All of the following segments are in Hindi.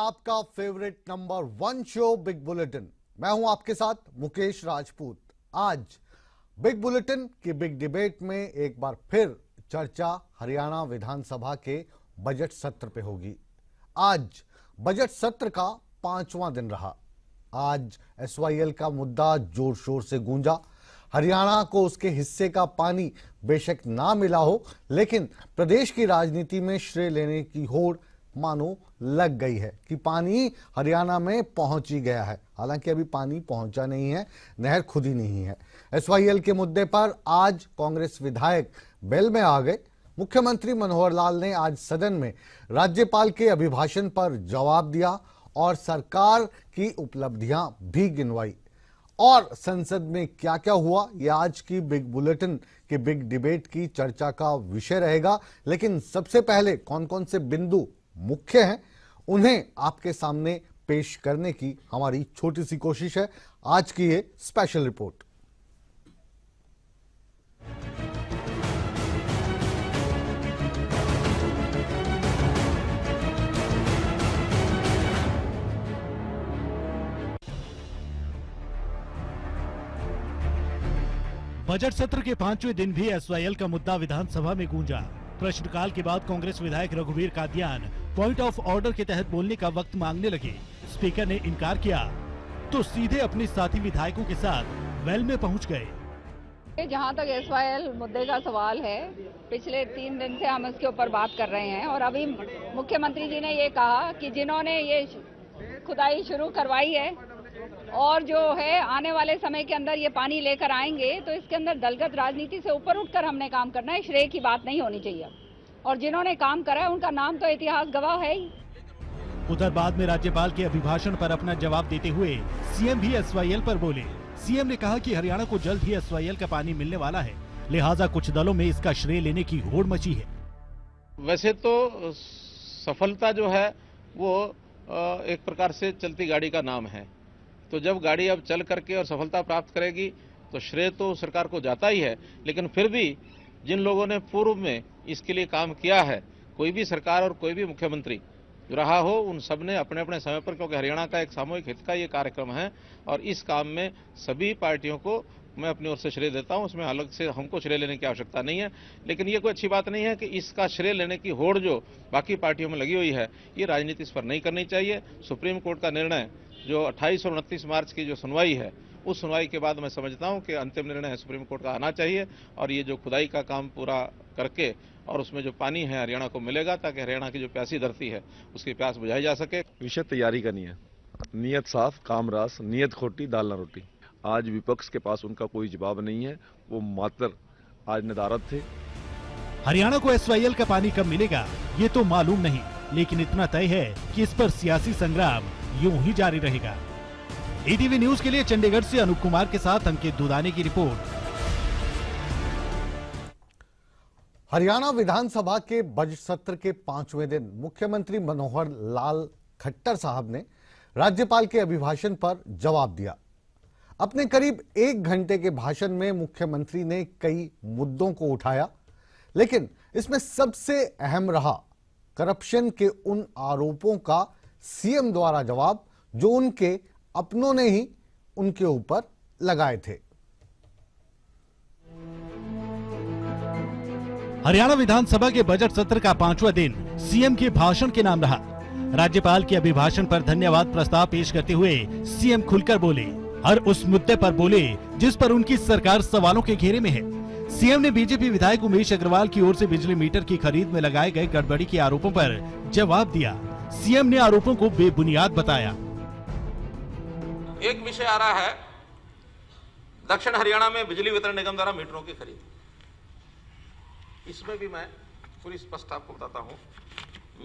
आपका favourite number 1 show big bulletin. मैं हूं आपके साथ मुकेश राजपूत। आज बिग बुलेटिन की बिग डिबेट में एक बार फिर चर्चा हरियाणा विधानसभा के बजट सत्र पे होगी। आज बजट सत्र का 5वां दिन रहा। आज एसवाईएल का मुद्दा जोर शोर से गूंजा। हरियाणा को उसके हिस्से का पानी बेशक ना मिला हो, लेकिन प्रदेश की राजनीति में श्रेय लेने की होड़ मानो लग गई है कि पानी हरियाणा में पहुंच ही गया है। हालांकि अभी पानी पहुंचा नहीं है, नहर खुद ही नहीं है। एसवाईएल के मुद्दे पर आज कांग्रेस विधायक बेल में आ गए। मुख्यमंत्री मनोहर लाल ने आज सदन में राज्यपाल के अभिभाषण पर जवाब दिया और सरकार की उपलब्धियां भी गिनवाई। और संसद में क्या क्या हुआ, यह आज की बिग बुलेटिन के बिग डिबेट की चर्चा का विषय रहेगा। लेकिन सबसे पहले कौन कौन से बिंदु मुख्य हैं, उन्हें आपके सामने पेश करने की हमारी छोटी सी कोशिश है। आज की ये स्पेशल रिपोर्ट। बजट सत्र के 5वें दिन भी एसवाईएल का मुद्दा विधानसभा में गूंजा। प्रश्नकाल के बाद कांग्रेस विधायक रघुवीर कादियान पॉइंट ऑफ ऑर्डर के तहत बोलने का वक्त मांगने लगे। स्पीकर ने इनकार किया तो सीधे अपने साथी विधायकों के साथ वेल में पहुंच गए। जहां तक एसवाईएल मुद्दे का सवाल है, पिछले 3 दिन से हम इसके ऊपर बात कर रहे हैं और अभी मुख्यमंत्री जी ने ये कहा कि जिन्होंने ये खुदाई शुरू करवाई है और जो है आने वाले समय के अंदर ये पानी लेकर आएंगे, तो इसके अंदर दलगत राजनीति से ऊपर उठकर हमने काम करना है। श्रेय की बात नहीं होनी चाहिए और जिन्होंने काम करा है उनका नाम तो इतिहास गवाह है ही। उधर बाद में राज्यपाल के अभिभाषण पर अपना जवाब देते हुए सीएम भी एसवाईएल पर बोले। सीएम ने कहा कि हरियाणा को जल्द ही एसवाईएल का पानी मिलने वाला है, लिहाजा कुछ दलों में इसका श्रेय लेने की होड़ मची है। वैसे तो सफलता जो है वो एक प्रकार से चलती गाड़ी का नाम है, तो जब गाड़ी अब चल करके और सफलता प्राप्त करेगी तो श्रेय तो सरकार को जाता ही है। लेकिन फिर भी जिन लोगों ने पूर्व में इसके लिए काम किया है, कोई भी सरकार और कोई भी मुख्यमंत्री रहा हो, उन सब ने अपने अपने समय पर, क्योंकि हरियाणा का एक सामूहिक हित का ये कार्यक्रम है और इस काम में सभी पार्टियों को मैं अपनी ओर से श्रेय देता हूं। उसमें अलग से हमको श्रेय लेने की आवश्यकता नहीं है। लेकिन ये कोई अच्छी बात नहीं है कि इसका श्रेय लेने की होड़ जो बाकी पार्टियों में लगी हुई है, ये राजनीति इस पर नहीं करनी चाहिए। सुप्रीम कोर्ट का निर्णय जो 28 और 29 मार्च की जो सुनवाई है, उस सुनवाई के बाद मैं समझता हूं कि अंतिम निर्णय सुप्रीम कोर्ट का आना चाहिए और ये जो खुदाई का काम पूरा करके और उसमें जो पानी है हरियाणा को मिलेगा, ताकि हरियाणा की जो प्यासी धरती है उसकी प्यास बुझाई जा सके। विषय तैयारी करनी है, नीयत साफ काम रास, नीयत खोटी दाल न रोटी। आज विपक्ष के पास उनका कोई जवाब नहीं है, वो मात्र आज नदारद थे। हरियाणा को एसवाईएल का पानी कब मिलेगा ये तो मालूम नहीं, लेकिन इतना तय है कि इस पर सियासी संग्राम यूं ही जारी रहेगा। ईटीवी न्यूज के लिए चंडीगढ़ से अनूप कुमार के साथ अंकित दुदाने की रिपोर्ट। हरियाणा विधानसभा के बजट सत्र के 5वें दिन मुख्यमंत्री मनोहर लाल खट्टर साहब ने राज्यपाल के अभिभाषण पर जवाब दिया। अपने करीब 1 घंटे के भाषण में मुख्यमंत्री ने कई मुद्दों को उठाया, लेकिन इसमें सबसे अहम रहा करप्शन के उन आरोपों का सीएम द्वारा जवाब जो उनके अपनों ने ही उनके ऊपर लगाए थे। हरियाणा विधानसभा के बजट सत्र का 5वां दिन सीएम के भाषण के नाम रहा। राज्यपाल के अभिभाषण पर धन्यवाद प्रस्ताव पेश करते हुए सीएम खुलकर बोले, हर उस मुद्दे पर बोले जिस पर उनकी सरकार सवालों के घेरे में है। सीएम ने बीजेपी विधायक उमेश अग्रवाल की ओर से बिजली मीटर की खरीद में लगाए गए गड़बड़ी के आरोपों पर जवाब दिया। सीएम ने आरोपों को बेबुनियाद बताया। एक विषय आ रहा है दक्षिण हरियाणा में बिजली वितरण निगम द्वारा मीटरों की खरीद। इसमें भी मैं पूरी स्पष्ट आपको बताता हूं,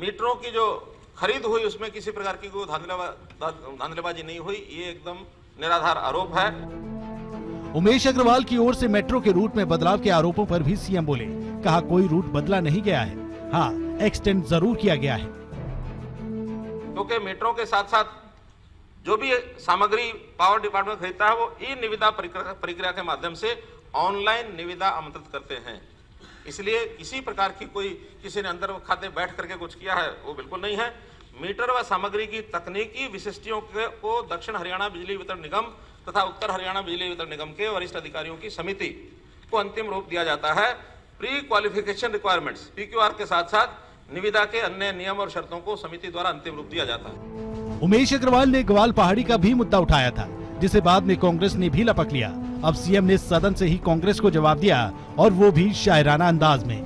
मीटरों की जो खरीद हुई उसमें किसी प्रकार की कोई धांधलेबाजी नहीं हुई, ये एकदम निराधार आरोप है। उमेश अग्रवाल की ओर से मेट्रो के रूट में बदलाव के आरोपों पर भी सीएम बोले, कहा कोई रूट बदला नहीं गया है, हाँ एक्सटेंड जरूर किया गया है। क्योंकि मेट्रो के साथ साथ जो भी सामग्री पावर डिपार्टमेंट खरीदता है वो ई निविदा प्रक्रिया के माध्यम से ऑनलाइन निविदा आमंत्रित करते हैं। इसलिए किसी प्रकार की कोई किसी ने अंदर खाते बैठ करके कुछ किया है वो बिल्कुल नहीं है। मीटर व सामग्री की तकनीकी विशिष्टियों को दक्षिण हरियाणा बिजली वितरण निगम तथा उत्तर हरियाणा बिजली वितरण निगम के वरिष्ठ अधिकारियों की समिति को अंतिम रूप दिया जाता है। प्री क्वालिफिकेशन रिक्वायरमेंट्स PQR के साथ साथ निविदा के अन्य नियम और शर्तों को समिति द्वारा अंतिम रूप दिया जाता है। उमेश अग्रवाल ने ग्वाल पहाड़ी का भी मुद्दा उठाया था, जिसे बाद में कांग्रेस ने भी लपक लिया। अब सीएम ने सदन से ही कांग्रेस को जवाब दिया, और वो भी शायराना अंदाज में।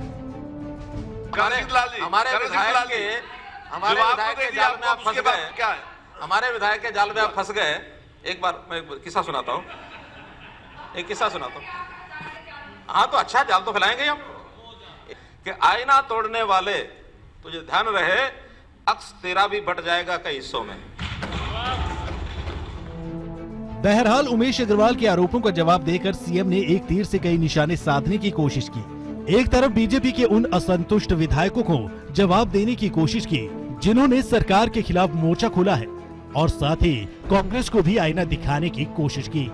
हमारे विधायक के जाल में आप फंस गए। एक बार मैं किस्सा सुनाता हूँ, हाँ तो अच्छा जाल तो फैलाएंगे हम कि आईना तोड़ने वाले, तुझे ध्यान रहे अक्स तेरा भी बट जाएगा कई हिस्सों में। बहरहाल उमेश अग्रवाल के आरोपों का जवाब देकर सीएम ने एक तीर से कई निशाने साधने की कोशिश की। एक तरफ बीजेपी के उन असंतुष्ट विधायकों को जवाब देने की कोशिश की जिन्होंने सरकार के खिलाफ मोर्चा खोला है, और साथ ही कांग्रेस को भी आईना दिखाने की कोशिश की।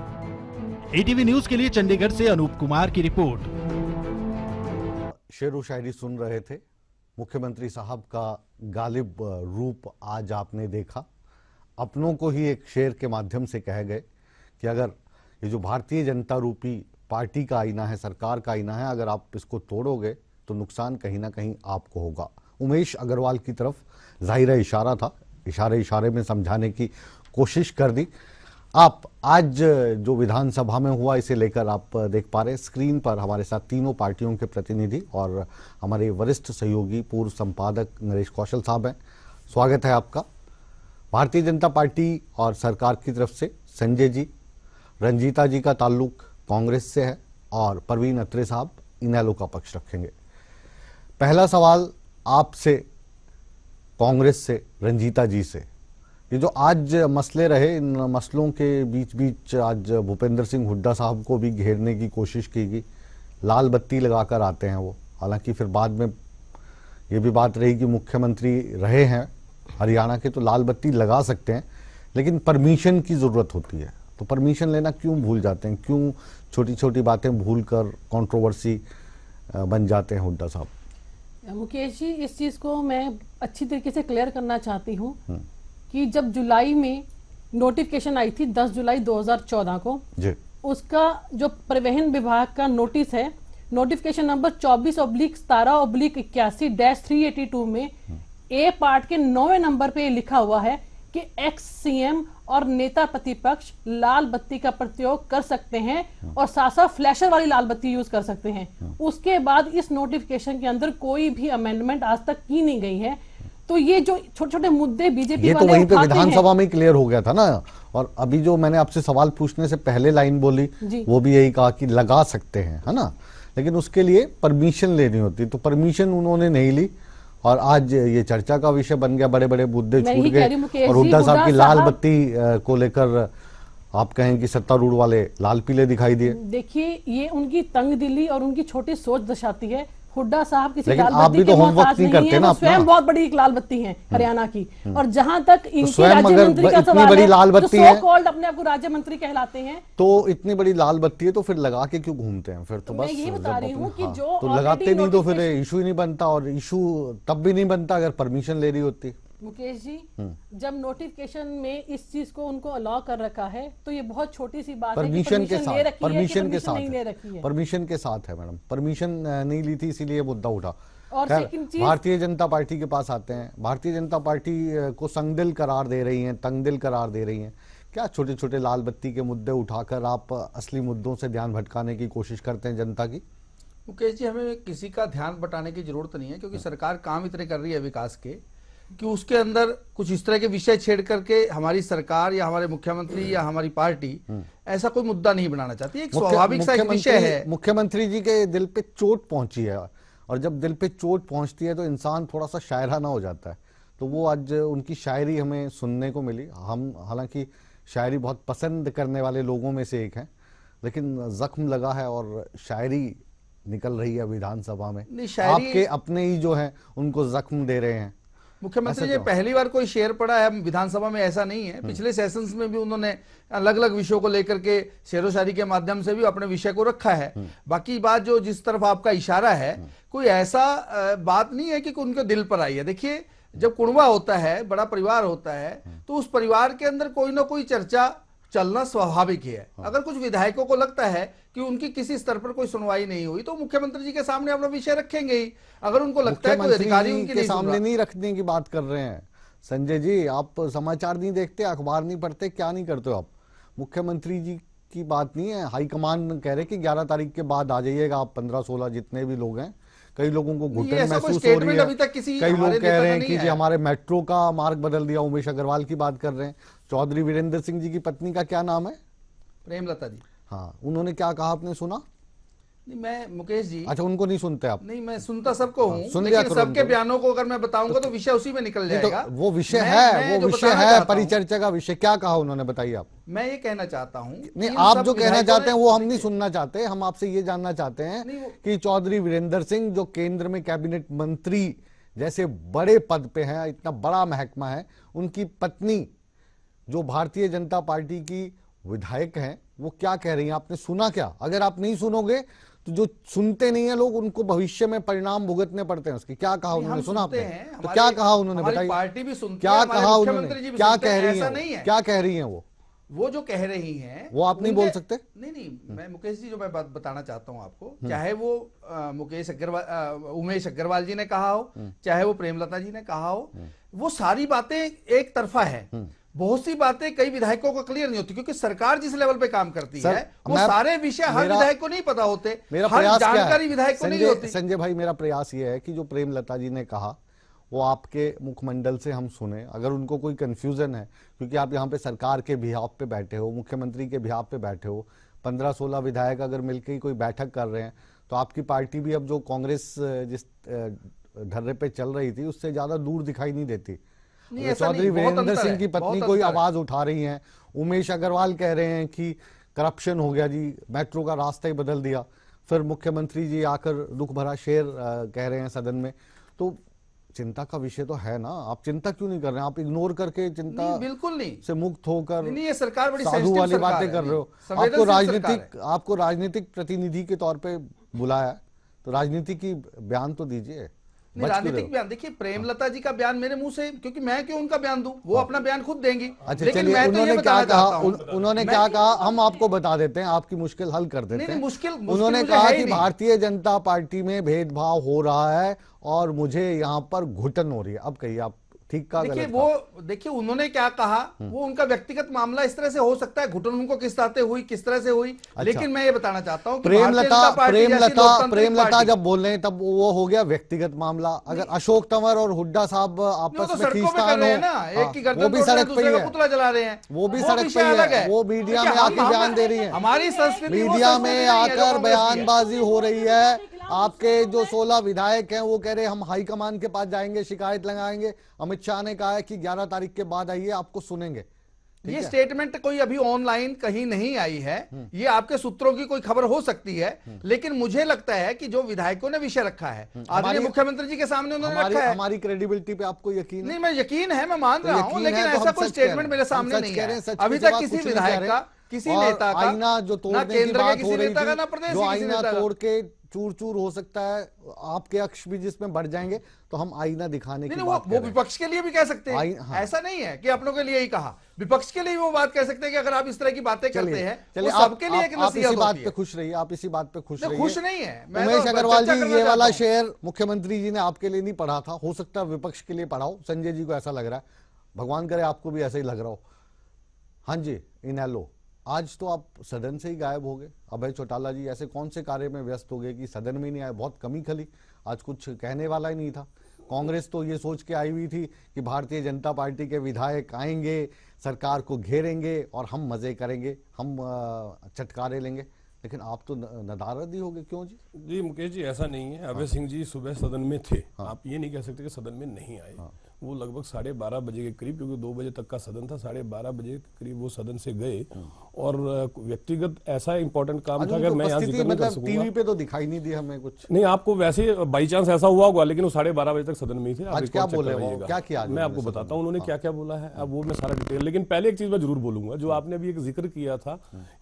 ATV न्यूज के लिए चंडीगढ़ से अनूप कुमार की रिपोर्ट। शेरो शायरी सुन रहे थे। मुख्यमंत्री साहब का गालिब रूप आज आपने देखा। अपनों को ही एक शेर के माध्यम से कह गए कि अगर ये जो भारतीय जनता रूपी पार्टी का आईना है, सरकार का आईना है, अगर आप इसको तोड़ोगे तो नुकसान कहीं ना कहीं आपको होगा। उमेश अग्रवाल की तरफ जाहिर इशारा था, इशारे में समझाने की कोशिश कर दी। आप आज जो विधानसभा में हुआ इसे लेकर आप देख पा रहे स्क्रीन पर हमारे साथ तीनों पार्टियों के प्रतिनिधि और हमारे वरिष्ठ सहयोगी पूर्व संपादक नरेश कौशल साहब हैं। स्वागत है आपका। भारतीय जनता पार्टी और सरकार की तरफ से संजय जी, रंजीता जी का ताल्लुक कांग्रेस से है और परवीन अत्रे साहब इनेलो का पक्ष रखेंगे। पहला सवाल आपसे, कांग्रेस से रंजीता जी से, ये जो आज मसले रहे, इन मसलों के बीच आज भूपेंद्र सिंह हुड्डा साहब को भी घेरने की कोशिश की गई। लाल बत्ती लगाकर आते हैं वो, हालांकि फिर बाद में ये भी बात रही कि मुख्यमंत्री रहे हैं हरियाणा के तो लाल बत्ती लगा सकते हैं, लेकिन परमिशन की जरूरत होती है। तो परमिशन लेना क्यों भूल जाते हैं, क्यों छोटी छोटी बातें भूल कर कंट्रोवर्सी बन जाते हैं हुड्डा साहब? मुकेश जी, इस चीज को मैं अच्छी तरीके से क्लियर करना चाहती हूँ कि जब जुलाई में नोटिफिकेशन आई थी 10 जुलाई 2014 को जी, उसका जो परिवहन विभाग का नोटिस है, नोटिफिकेशन नंबर 24/17/81-382 में ए पार्ट के 9वें नंबर पे लिखा हुआ है कि एक्स सीएम और नेता प्रतिपक्ष लाल बत्ती का प्रयोग कर सकते हैं और साथ साथ फ्लैशर वाली लाल बत्ती यूज कर सकते हैं। उसके बाद इस नोटिफिकेशन के अंदर कोई भी अमेंडमेंट आज तक की नहीं गई है। तो ये जो छोटे छोटे मुद्दे बीजेपी ये तो वहीं पे विधानसभा में क्लियर हो गया था ना। और अभी जो मैंने आपसे सवाल पूछने से पहले लाइन बोली वो भी यही कहा कि लगा सकते हैं, है ना, लेकिन उसके लिए परमिशन लेनी होती, तो परमिशन उन्होंने नहीं ली और आज ये चर्चा का विषय बन गया। बड़े बड़े मुद्दे छूट गए और हुड्डा साहब की लाल बत्ती को लेकर आप कहें कि सत्तारूढ़ वाले लाल पीले दिखाई दिए। देखिए, ये उनकी तंग दिली और उनकी छोटी सोच दर्शाती है। हुड्डा साहब किसी लेकिन लाल आप बत्ती भी तो के होमवर्क नहीं करते ना, स्वयं बहुत बड़ी एक लाल बत्ती है हरियाणा की। और जहां तक इनकी स्वयं राज्य मंत्री का इतनी सवाल बड़ी है, लाल तो बत्ती सो है, कॉल्ड अपने आप को राज्य मंत्री कहलाते हैं, तो इतनी बड़ी लाल बत्ती है तो फिर लगा के क्यों घूमते हैं? फिर तो बस ये बता रही हूँ कि जो तो लगाते नहीं तो फिर इशू ही नहीं बनता, और इशू तब भी नहीं बनता अगर परमिशन ले रही होती। मुकेश जी, जब नोटिफिकेशन में इस चीज को उनको अलाउ कर रखा है तो ये बहुत छोटी सी बात है कि परमिशन के साथ, परमिशन के साथ, है। परमिशन के साथ है मैडम, परमिशन नहीं ली थी इसीलिए मुद्दा उठा। और भारतीय जनता पार्टी के पास आते हैं। भारतीय जनता पार्टी को संगदिल करार दे रही हैं, तंगदिल करार दे रही हैं। क्या छोटे छोटे लाल बत्ती के मुद्दे उठाकर आप असली मुद्दों से ध्यान भटकाने की कोशिश करते हैं जनता की? मुकेश जी, हमें किसी का ध्यान बटाने की जरूरत नहीं है, क्योंकि सरकार काम इतने कर रही है विकास के कि उसके अंदर कुछ इस तरह के विषय छेड़ करके हमारी सरकार या हमारे मुख्यमंत्री या हमारी पार्टी ऐसा कोई मुद्दा नहीं बनाना चाहती। एक स्वाभाविक सा विषय है। मुख्यमंत्री जी के दिल पे चोट पहुंची है, और जब दिल पे चोट पहुंचती है तो इंसान थोड़ा सा शायराना हो जाता है। तो वो आज उनकी शायरी हमें सुनने को मिली। हम हालांकि शायरी बहुत पसंद करने वाले लोगों में से एक हैं, लेकिन जख्म लगा है और शायरी निकल रही है विधानसभा में। आपके अपने ही जो हैं उनको जख्म दे रहे हैं। मुख्यमंत्री जी पहली बार कोई शेर पड़ा है विधानसभा में, ऐसा नहीं है। पिछले सेशंस में भी उन्होंने अलग अलग विषयों को लेकर के शेरो शायरी के माध्यम से भी अपने विषय को रखा है। बाकी बात जो जिस तरफ आपका इशारा है, कोई ऐसा बात नहीं है कि उनके दिल पर आई है। देखिए, जब कुणबा होता है, बड़ा परिवार होता है, तो उस परिवार के अंदर कोई ना कोई चर्चा चलना स्वाभाविक ही है। अगर कुछ विधायकों को लगता है कि उनकी किसी स्तर पर कोई सुनवाई नहीं हुई तो मुख्यमंत्री जी के सामने अपना विषय रखेंगे ही। अगर उनको लगता है कोई अधिकारी उनकी के सामने नहीं रखने की बात कर रहे हैं संजय जी, आप समाचार नहीं देखते, अखबार नहीं पढ़ते, क्या नहीं करते हो आप? मुख्यमंत्री जी की बात नहीं है, हाईकमान कह रहे कि 11 तारीख के बाद आ जाइएगा आप, 15-16 जितने भी लोग हैं। कई लोगों को घुटन महसूस हो रही है, कई लोग कह रहे हैं कि जी हमारे मेट्रो का मार्ग बदल दिया। उमेश अग्रवाल की बात कर रहे हैं। चौधरी वीरेंद्र सिंह जी की पत्नी का क्या नाम है? प्रेमलता जी। हाँ, उन्होंने क्या कहा आपने सुना? नहीं, मैं मुकेश जी, अच्छा उनको नहीं सुनते आप? नहीं, मैं सुनता सबको हूँ, सुन लेकिन सबके बयानों को अगर मैं बताऊंगा तो विषय उसी में निकल जाएगा। तो वो विषय है, वो विषय है परिचर्चा का विषय। क्या कहा उन्होंने, बताइए आप। मैं ये कहना चाहता हूँ, नहीं आप जो कहना चाहते हैं वो हम नहीं सुनना चाहते। हम आपसे ये जानना चाहते हैं कि चौधरी वीरेंद्र सिंह जो केंद्र में कैबिनेट मंत्री जैसे बड़े पद पे हैं, इतना बड़ा महकमा है, उनकी पत्नी जो भारतीय जनता पार्टी की विधायक हैं, वो क्या कह रही हैं? आपने सुना क्या? अगर आप नहीं सुनोगे तो जो सुनते नहीं है लोग, उनको भविष्य में परिणाम भुगतने पड़ते हैं उसके। क्या कहा उन्होंने, सुना आपने? तो क्या कहा उन्होंने, बताइए। पार्टी भी सुनती है, क्या कहा उन्होंने, क्या कह रही है, क्या कह रही हैं वो जो कह रही हैं वो आप नहीं बोल सकते? नहीं, मैं मुकेश जी जो मैं बात बताना चाहता हूं आपको, चाहे वो उमेश अग्रवाल जी ने कहा हो, चाहे वो प्रेमलता जी ने कहा हो, वो सारी बातें एक तरफा है। बहुत सी बातें कई विधायकों को क्लियर नहीं होती, क्योंकि सरकार जिस लेवल पे काम करती है वो सारे विषय हर विधायक को नहीं पता होते, हर जानकारी विधायक को नहीं होती। संजय भाई, मेरा प्रयास ये है कि जो प्रेमलता जी ने कहा वो आपके मुखमंडल से हम सुने। अगर उनको कोई कंफ्यूजन है, क्योंकि आप यहाँ पे सरकार के बिहाफ पे बैठे हो, मुख्यमंत्री के बिहाफ पे बैठे हो, 15-16 विधायक अगर मिलकर कोई बैठक कर रहे हैं, तो आपकी पार्टी भी अब जो कांग्रेस जिस ढर्रे पे चल रही थी उससे ज्यादा दूर दिखाई नहीं देती। चौधरी वीरेंद्र सिंह की पत्नी कोई आवाज उठा रही हैं, उमेश अग्रवाल कह रहे हैं कि करप्शन हो गया जी, मेट्रो का रास्ता ही बदल दिया, फिर मुख्यमंत्री जी आकर दुख भरा शेर कह रहे हैं सदन में। तो चिंता का विषय तो है ना, आप चिंता क्यों नहीं कर रहे हैं? आप इग्नोर करके चिंता बिल्कुल नहीं से मुक्त होकर नहीं, ये सरकार बड़ी साधु वाली बातें कर रहे हो। आपको राजनीतिक प्रतिनिधि के तौर पे बुलाया, तो राजनीति की बयान तो दीजिए। राजनीतिक बयान देखिए, प्रेमलता जी का बयान मेरे मुंह से, क्योंकि मैं क्यों उनका बयान दूं, वो अपना बयान खुद देंगी। अच्छा, लेकिन मैं उन्होंने क्या कहा, उन्होंने क्या कहा हम आपको बता देते हैं, आपकी मुश्किल हल कर देते हैं। मुश्किल उन्होंने कहा कि भारतीय जनता पार्टी में भेदभाव हो रहा है और मुझे यहाँ पर घुटन हो रही है। अब कहिए आप ठीक का गलत? देखिए उन्होंने क्या कहा, वो उनका व्यक्तिगत मामला, इस तरह से हो सकता है घुटन उनको किस तरह से हुई, किस तरह से हुई। अच्छा, लेकिन मैं ये बताना चाहता हूं कि प्रेमलता जब बोल रहे हैं तब वो हो गया व्यक्तिगत मामला। अगर अशोक तंवर और हुड्डा साहब आपस में खींचतान हो, वो भी सड़क पे है, पुतला जला रहे हैं, वो भी सड़क पे है, वो मीडिया में आके बयान दे रही है, हमारी संस्कृति मीडिया में आकर बयानबाजी हो रही है। आपके जो 16 विधायक हैं वो कह रहे हम हाईकमान के पास जाएंगे, शिकायत लगाएंगे। अमित शाह ने कहा है कि 11 तारीख के बाद आइए, आपको सुनेंगे। ये स्टेटमेंट कोई अभी ऑनलाइन कहीं नहीं आई है, ये आपके सूत्रों की कोई खबर हो सकती है, लेकिन मुझे लगता है कि जो विधायकों ने विषय रखा है आदरणीय मुख्यमंत्री जी के सामने उन्होंने रखा है। हमारी क्रेडिबिलिटी पे आपको यकीन नहीं, मैं यकीन है, मैं मान रहा हूं, लेकिन ऐसा कोई स्टेटमेंट मेरे सामने नहीं है अभी तक किसी विधायक का, किसी नेता का। आईना जो तोड़ने की बात हो रही थी, जो आईना तोड़ के चूर चूर हो सकता है, आपके अक्ष भी जिसमें बढ़ जाएंगे, तो हम आईना दिखाने की बात वो विपक्ष के लिए भी कह सकते हैं। हाँ। ऐसा नहीं है कि अपनों के लिए ही कहा, विपक्ष के लिए वो बात कह सकते हैं कि अगर आप इस तरह की बातें करते हैं, चलिए सबके लिए एक नसीहत इसी बात पे खुश रहिए, आप इसी बात पे खुश रहिए। खुश नहीं है उमेश अग्रवाल जी, ये वाला शेर मुख्यमंत्री जी ने आपके लिए नहीं पढ़ा था, हो सकता है विपक्ष के लिए पढ़ा हो। संजय जी को ऐसा लग रहा है, भगवान करे आपको भी ऐसा ही लग रहा हो। हाँ जी, इनेलो, आज तो आप सदन से ही गायब हो गए। अभय चौटाला जी ऐसे कौन से कार्य में व्यस्त हो गए कि सदन में नहीं आए? बहुत कमी खली, आज कुछ कहने वाला ही नहीं था। कांग्रेस तो ये सोच के आई हुई थी कि भारतीय जनता पार्टी के विधायक आएंगे, सरकार को घेरेंगे और हम मजे करेंगे, हम चटकारे लेंगे, लेकिन आप तो नदारद ही हो गए। क्यों जी? जी मुकेश जी, ऐसा नहीं है। अभय सिंह जी सुबह सदन में थे, आप ये नहीं कह सकते कि सदन में नहीं आए। वो लगभग 12:30 बजे के करीब, क्योंकि 2 बजे तक का सदन था, 12:30 बजे के करीब वो सदन से गए। और व्यक्तिगत ऐसा इंपॉर्टेंट काम था, अगर मैं यहाँ जिक्र नहीं कर सकूंगा, टीवी पे तो दिखाई नहीं दी हमें कुछ। नहीं, आपको वैसे बाई चांस ऐसा हुआ होगा, लेकिन वो 12:30 बजे तक सदन में ही थे। आज क्या बोले, क्या किया? मैं आपको बताता हूँ उन्होंने क्या क्या बोला है, अब वो मैं सारा डिटेल। लेकिन पहले एक चीज मैं जरूर बोलूंगा, जो आपने अभी एक जिक्र किया था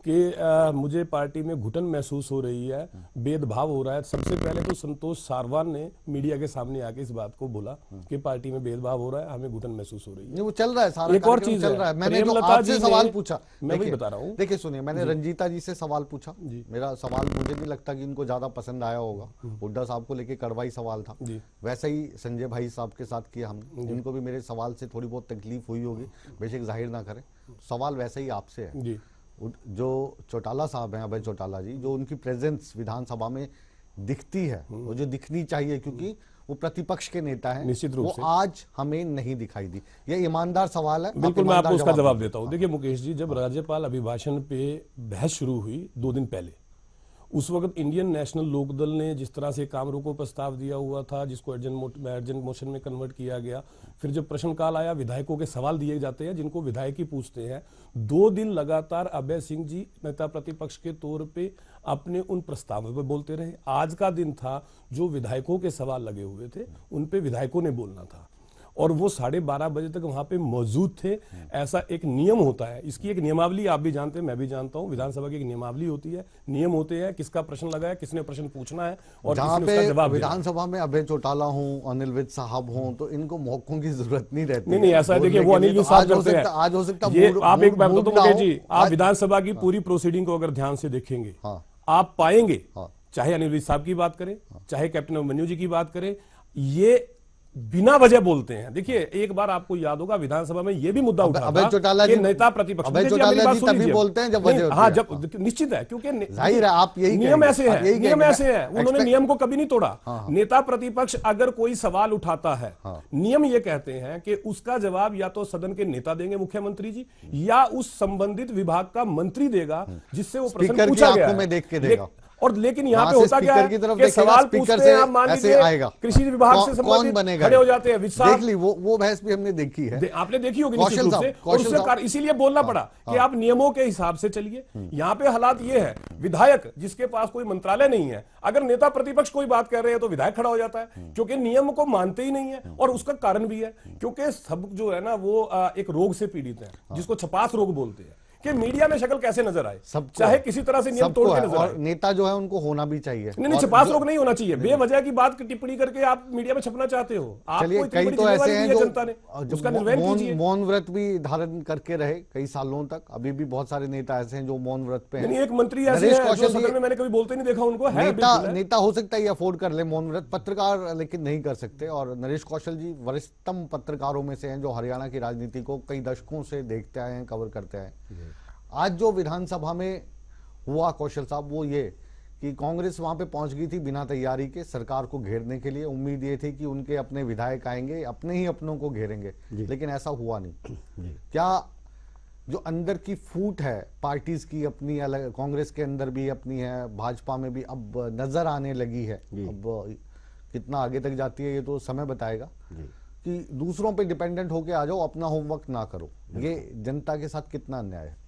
कि मुझे पार्टी में घुटन महसूस हो रही है, भेदभाव हो रहा है। सबसे पहले तो संतोष सारवान ने मीडिया के सामने आके इस बात को बोला कि पार्टी में भेदभाव दबाव हो रहा है, हमें घुटन महसूस हो रही है। नहीं, वो चल रहा है, सारा एक और कार्यक्रम चीज चल रहा है। मैंने जो प्रेमलता आपसे जी सवाल ने- पूछा, मैं वही देखिए- बता रहा हूँ। देखिए सुनिए, मैंने रंजीता जी से सवाल पूछा, मेरा सवाल मुझे नहीं लगता कि इनको ज्यादा पसंद आया होगा। हुड्डा साहब को लेके कड़वाई सवाल था, वैसे ही संजय भाई साहब के साथ किया हमने। इनको भी मेरे सवाल से थोड़ी बहुत तकलीफ हुई होगी, बेशक जाहिर ना करें। सवाल वैसे ही आपसे है। जो चौटाला साहब हैं, अभय चौटाला जी, जो उनकी प्रेजेंस विधानसभा में दिखती है, वो जो दिखनी चाहिए, क्योंकि वो प्रतिपक्ष के नेता हैं, निश्चित रूप वो से आज हमें नहीं दिखाई दी। ये ईमानदार सवाल है, बिल्कुल, मैं ईमानदार आपको उसका जवाब देता हूं। देखिए मुकेश जी, जब राज्यपाल अभिभाषण पे बहस शुरू हुई 2 दिन पहले, उस वक्त इंडियन नेशनल लोकदल ने जिस तरह से काम रोको प्रस्ताव दिया हुआ था, जिसको अर्जेंट मोशन में कन्वर्ट किया गया, फिर जब प्रश्नकाल आया, विधायकों के सवाल दिए जाते हैं जिनको विधायक ही पूछते हैं। 2 दिन लगातार अभय सिंह जी नेता प्रतिपक्ष के तौर पे अपने उन प्रस्तावों पर बोलते रहे। आज का दिन था, जो विधायकों के सवाल लगे हुए थे उन पे विधायकों ने बोलना था, और वो 12:30 बजे तक वहां पे मौजूद थे। ऐसा एक नियम होता है, इसकी एक नियमावली आप भी जानते हैं, मैं भी जानता हूं। विधानसभा की एक नियमावली होती है, नियम होते हैं, किसका प्रश्न लगा है, किसने प्रश्न पूछना है और जहाँ किसने उसका पे जवाब देना है। विधानसभा में अभय चौटाला हूँ, अनिल विज साहब हों, तो इनको मौकों की जरूरत नहीं रहती। नहीं, ऐसा है, देखिए वो अनिल विज साहब करते हैं। आज हो सकता ये आप एक बात तो मुकेश जी, आप विधानसभा की पूरी प्रोसीडिंग को अगर ध्यान से देखेंगे, आप पाएंगे, चाहे अनिल विज साहब की बात करें, चाहे कैप्टन अभिमन्यु जी की बात करें, ये बिना वजह बोलते हैं। देखिए, एक बार आपको याद होगा विधानसभा में यह भी मुद्दा उठा अभय चौटाला जी, नेता प्रतिपक्ष, अभय चौटाला जी तभी बोलते हैं जब वजह होती है। हाँ, जब निश्चित है, क्योंकि जाहिर है आप यही नियम ऐसे आप यही है, नियम कहेंगे। ऐसे है, उन्होंने नियम को कभी नहीं तोड़ा। नेता प्रतिपक्ष अगर कोई सवाल उठाता है, नियम ये कहते हैं कि उसका जवाब या तो सदन के नेता देंगे, मुख्यमंत्री जी, या उस संबंधित विभाग का मंत्री देगा जिससे वो प्रश्न पूछा गया में देख के देगा। और लेकिन यहाँ पे होता क्या है कि सवाल पूछते हैं, आप मान लीजिए कृषि विभाग से संबंधित खड़े हो जाते हैं, देख ली वो बहस भी हमने देखी है, आपने देखी होगी निश्चित रूप से, और उससे इसीलिए बोलना पड़ा कि आप नियमों के हिसाब से चलिए। यहाँ पे हालात ये है, विधायक जिसके पास कोई मंत्रालय नहीं है, अगर नेता प्रतिपक्ष कोई बात कर रहे हैं तो विधायक खड़ा हो जाता है, क्योंकि नियम को मानते ही नहीं है। और उसका कारण भी है, क्योंकि सब जो है ना वो एक रोग से पीड़ित है, जिसको छपास रोग बोलते हैं, कि मीडिया में शक्ल कैसे नजर आए, चाहे किसी तरह से नियम तोड़ के नजर आए। नेता जो है उनको होना भी चाहिए। नहीं, छपास रोग नहीं होना चाहिए। बेवजह की बात की टिप्पणी करके आप मीडिया में छपना चाहते हो। चलिए, कई तो ऐसे हैं जनता ने उसका निर्वहन कीजिए। मौन व्रत भी धारण करके रहे कई सालों तक। अभी भी बहुत सारे नेता ऐसे हैं जो मौन व्रत पे हैं। एक मंत्री ऐसे हैं जो सदन में मैंने कभी बोलते नहीं देखा उनको। नेता हो सकता है ये अफोर्ड कर ले मौन व्रत, पत्रकार लेकिन नहीं कर सकते। और नरेश कौशल जी वरिष्ठतम पत्रकारों में से हैं, जो हरियाणा की राजनीति को कई दशकों से देखते आए हैं, कवर करते आए हैं। आज जो विधानसभा में हुआ कौशल साहब, वो ये कि कांग्रेस वहां पे पहुंच गई थी बिना तैयारी के सरकार को घेरने के लिए। उम्मीद ये थी कि उनके अपने विधायक आएंगे, अपने ही अपनों को घेरेंगे, लेकिन ऐसा हुआ नहीं। क्या जो अंदर की फूट है पार्टीज की अपनी अलग, कांग्रेस के अंदर भी अपनी है, भाजपा में भी अब नजर आने लगी है। अब कितना आगे तक जाती है ये तो समय बताएगा। कि दूसरों पे डिपेंडेंट होके आ जाओ, अपना होमवर्क ना करो, ये जनता के साथ कितना अन्याय है।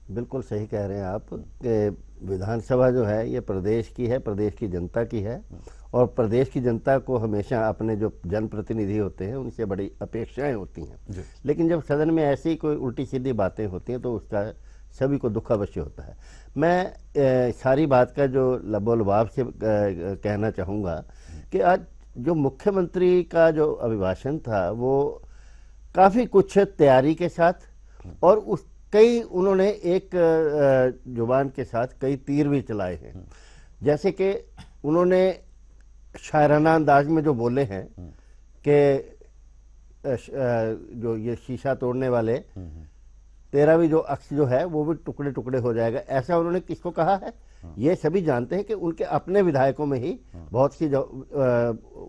बिल्कुल सही कह रहे हैं आप कि विधानसभा जो है ये प्रदेश की है, प्रदेश की जनता की है, और प्रदेश की जनता को हमेशा अपने जो जनप्रतिनिधि होते हैं उनसे बड़ी अपेक्षाएं होती हैं। लेकिन जब सदन में ऐसी कोई उल्टी सीधी बातें होती हैं तो उसका सभी को दुख अवश्य होता है। मैं सारी बात का जो लबोलबाब से कहना चाहूँगा कि आज जो मुख्यमंत्री का जो अभिभाषण था वो काफ़ी कुछ तैयारी के साथ, और उस कई उन्होंने एक जुबान के साथ कई तीर भी चलाए हैं। जैसे कि उन्होंने शायराना अंदाज में जो बोले हैं कि जो ये शीशा तोड़ने वाले तेरा भी जो अक्स जो है वो भी टुकड़े टुकड़े हो जाएगा, ऐसा उन्होंने किसको कहा है? ये सभी जानते हैं कि उनके अपने विधायकों में ही बहुत सी जो